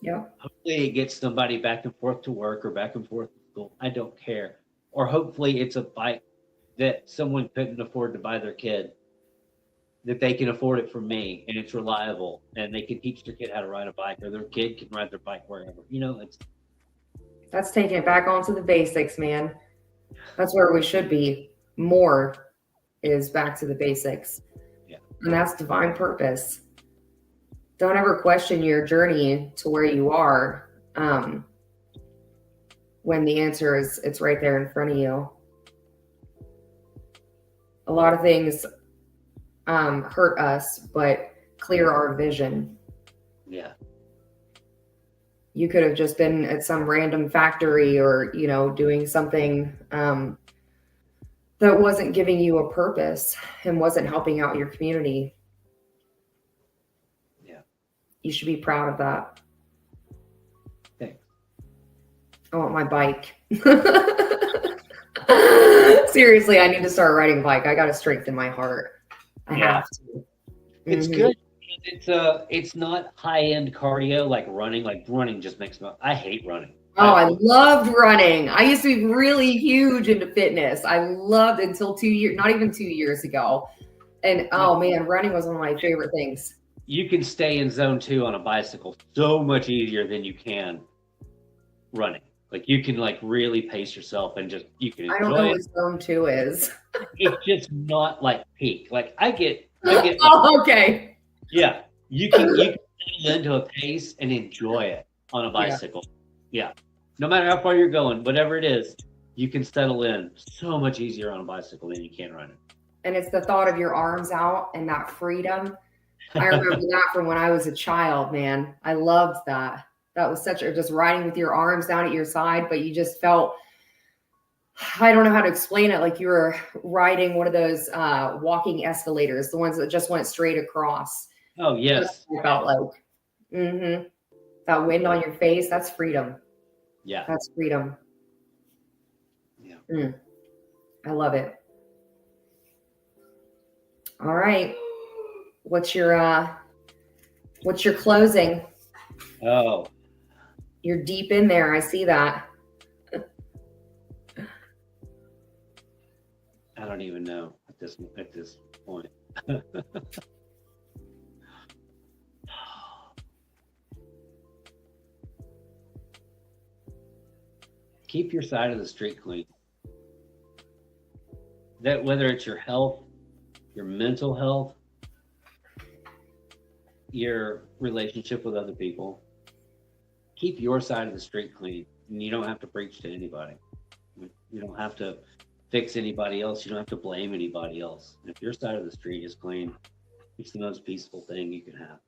Yeah. Hopefully, it gets somebody back and forth to work or back and forth to school. I don't care. Or hopefully, it's a bike that someone couldn't afford to buy their kid, that they can afford it from me, and it's reliable, and they can teach their kid how to ride a bike, or their kid can ride their bike wherever. That's taking it back onto the basics, man. That's where we should be. More is back to the basics. Yeah. And that's divine purpose. Don't ever question your journey to where you are when the answer is it's right there in front of you. A lot of things hurt us, but clear our vision. Yeah. You could have just been at some random factory or, doing something that wasn't giving you a purpose and wasn't helping out your community. Yeah. You should be proud of that. Thanks. I want my bike. Seriously, I need to start riding a bike. I got to strengthen my heart. I have to. It's good. It's not high-end cardio like running. Like running just makes me. I hate running. Oh, I loved running. I used to be really huge into fitness. I loved until 2 years, not even 2 years ago. And oh man, running was one of my favorite things. You can stay in zone 2 on a bicycle so much easier than you can running. Like you can like really pace yourself and just you can enjoy I don't know it. what zone 2 is. It's just not like peak. Like I get like, oh, okay. Yeah. You can settle into a pace and enjoy it on a bicycle. Yeah. No matter how far you're going, whatever it is, you can settle in so much easier on a bicycle than you can running. And it's the thought of your arms out and that freedom. I remember that from when I was a child, man. I loved that. That was just riding with your arms down at your side, but you just felt, I don't know how to explain it. Like you were riding one of those walking escalators, the ones that just went straight across. Oh, yes. I felt like, that wind on your face, that's freedom. Yeah. That's freedom. Yeah. I love it. All right. What's your closing? Oh. You're deep in there. I see that. I don't even know at this point. Keep your side of the street clean. That whether it's your health, your mental health, your relationship with other people, keep your side of the street clean. And you don't have to preach to anybody. You don't have to fix anybody else. You don't have to blame anybody else. If your side of the street is clean, it's the most peaceful thing you can have.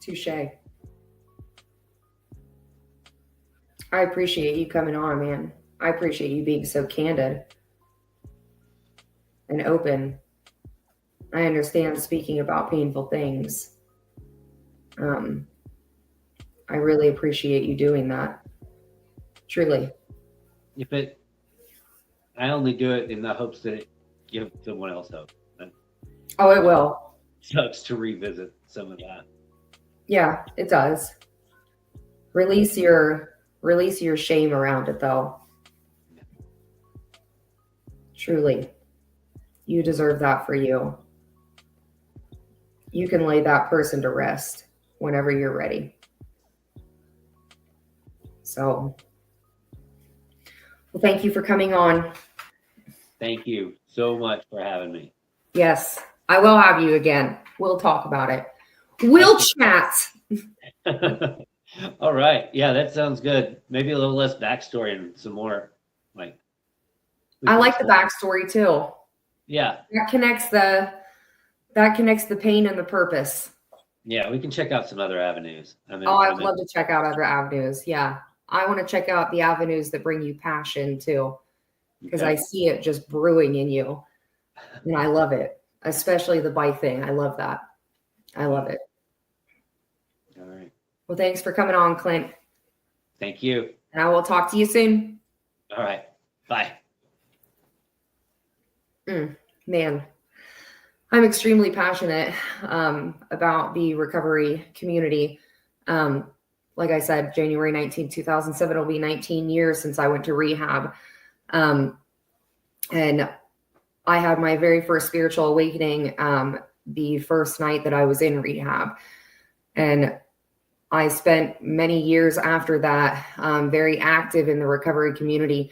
Touche. I appreciate you coming on, man. I appreciate you being so candid and open. I understand speaking about painful things. I really appreciate you doing that. Truly. I only do it in the hopes that it gives someone else hope. Oh, it will. Sucks to revisit some of that. Yeah, it does. Release your shame around it, though. Yeah. Truly. You deserve that for you. You can lay that person to rest whenever you're ready. So, well, thank you for coming on. Thank you so much for having me. Yes, I will have you again. We'll talk about it. We'll chat. All right. Yeah, that sounds good. Maybe a little less backstory and some more like. I like the backstory too. Yeah. That connects the pain and the purpose. Yeah, we can check out some other avenues. I'd love to check out other avenues. Yeah. I want to check out the avenues that bring you passion too, because I see it just brewing in you. And I love it, especially the bike thing. I love that. I love it. All right. Well, thanks for coming on, Clint. Thank you. And I will talk to you soon. All right. Bye. Man, I'm extremely passionate about the recovery community. Like I said, January 19, 2007 will be 19 years since I went to rehab. And I had my very first spiritual awakening the first night that I was in rehab. And I spent many years after that very active in the recovery community.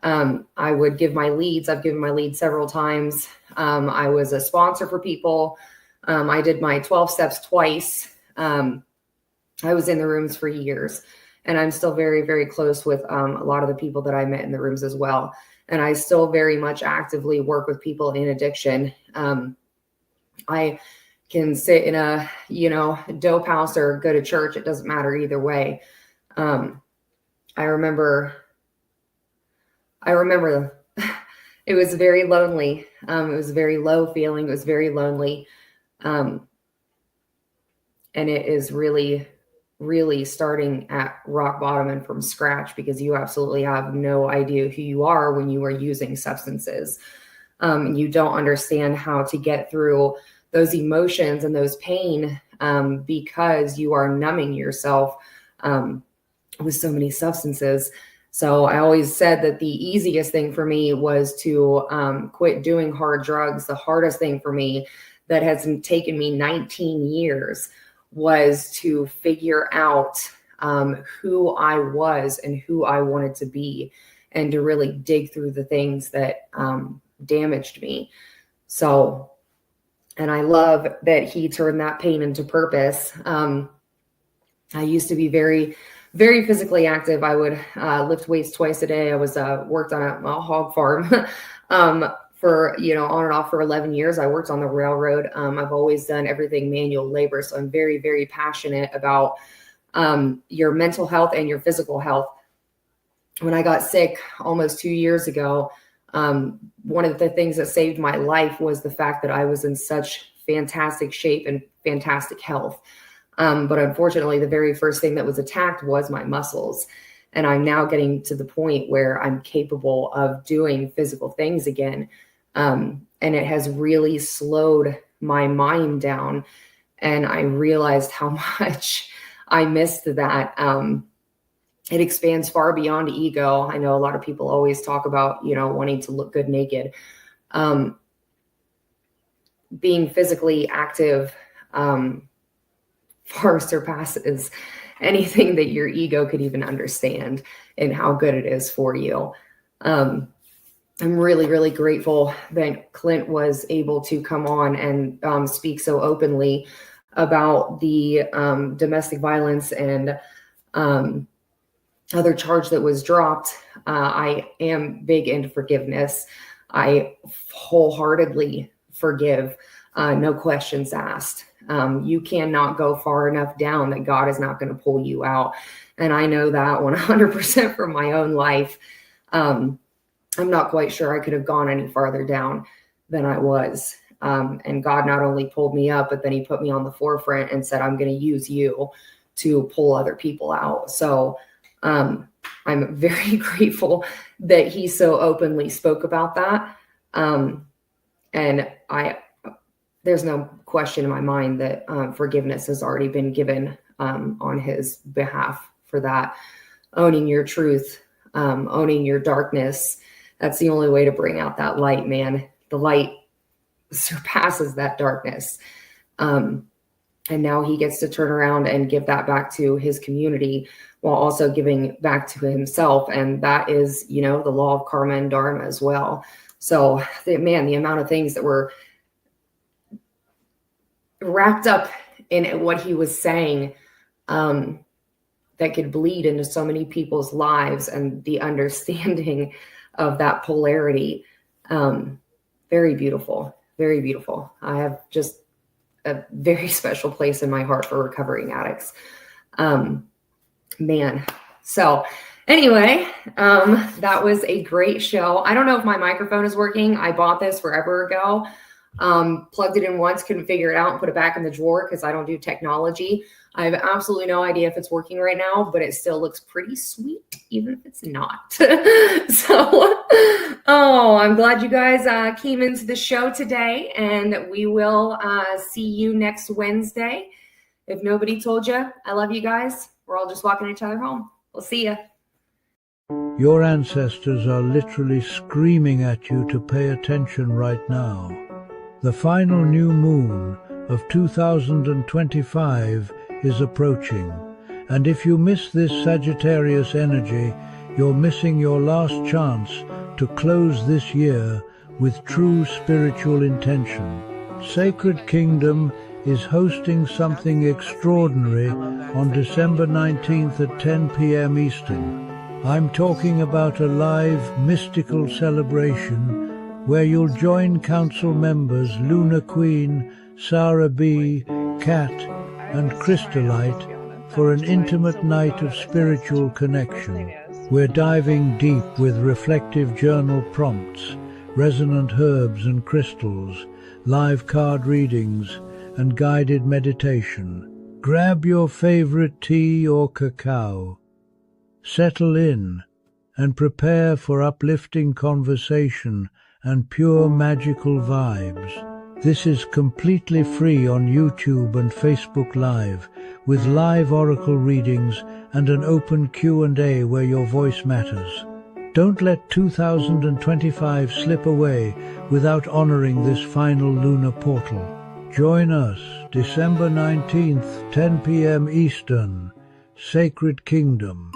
I would give my leads. I've given my leads several times. I was a sponsor for people. I did my 12 steps twice. I was in the rooms for years, and I'm still very, very close with a lot of the people that I met in the rooms as well. And I still very much actively work with people in addiction. I can sit in a, dope house or go to church. It doesn't matter either way. I remember it was very lonely. It was a very low feeling. It was very lonely. And it is really, really starting at rock bottom and from scratch, because you absolutely have no idea who you are when you are using substances. You don't understand how to get through those emotions and those pain, because you are numbing yourself with so many substances. So I always said that the easiest thing for me was to quit doing hard drugs. The hardest thing for me, that has taken me 19 years, was to figure out who I was and who I wanted to be, and to really dig through the things that damaged me. So, and I love that he turned that pain into purpose. I used to be very, very physically active. I would lift weights twice a day. I was worked on a hog farm for, on and off for 11 years. I worked on the railroad. I've always done everything manual labor. So I'm very, very passionate about your mental health and your physical health. When I got sick almost 2 years ago, one of the things that saved my life was the fact that I was in such fantastic shape and fantastic health. But unfortunately, the very first thing that was attacked was my muscles. And I'm now getting to the point where I'm capable of doing physical things again. And it has really slowed my mind down. And I realized how much I missed that. It expands far beyond ego. I know a lot of people always talk about, wanting to look good naked. Being physically active far surpasses anything that your ego could even understand, and how good it is for you. I'm really, really grateful that Clint was able to come on and speak so openly about the domestic violence and other charge that was dropped. I am big into forgiveness. I wholeheartedly forgive, no questions asked. You cannot go far enough down that God is not going to pull you out. And I know that 100% from my own life. I'm not quite sure I could have gone any farther down than I was. And God not only pulled me up, but then he put me on the forefront and said, I'm going to use you to pull other people out. So I'm very grateful that he so openly spoke about that. And there's no question in my mind that forgiveness has already been given on his behalf for that. Owning your truth, owning your darkness. That's the only way to bring out that light, man. The light surpasses that darkness. And now he gets to turn around and give that back to his community while also giving back to himself. And that is, the law of karma and dharma as well. So, the amount of things that were wrapped up in what he was saying that could bleed into so many people's lives, and the understanding of that polarity. Very beautiful, very beautiful. I have just a very special place in my heart for recovering addicts. So anyway, that was a great show. I don't know if my microphone is working. I bought this forever ago. Plugged it in once, couldn't figure it out, and put it back in the drawer because I don't do technology. I have absolutely no idea if it's working right now, but it still looks pretty sweet, even if it's not. So, I'm glad you guys came into the show today, and we will see you next Wednesday. If nobody told you, I love you guys. We're all just walking each other home. We'll see you. Your ancestors are literally screaming at you to pay attention right now. The final new moon of 2025 is approaching, and if you miss this Sagittarius energy, you're missing your last chance to close this year with true spiritual intention. Sacred Kingdom is hosting something extraordinary on December 19th at 10 p.m. Eastern. I'm talking about a live mystical celebration where you'll join council members Luna Queen, Sarah B., Kat, and Crystallite for an intimate night of spiritual connection. We're diving deep with reflective journal prompts, resonant herbs and crystals, live card readings, and guided meditation. Grab your favorite tea or cacao. Settle in and prepare for uplifting conversation and pure magical vibes. This is completely free on YouTube and Facebook Live, with live oracle readings and an open Q&A where your voice matters. Don't let 2025 slip away without honoring this final lunar portal. Join us December 19th, 10 p.m. Eastern, Sacred Kingdom.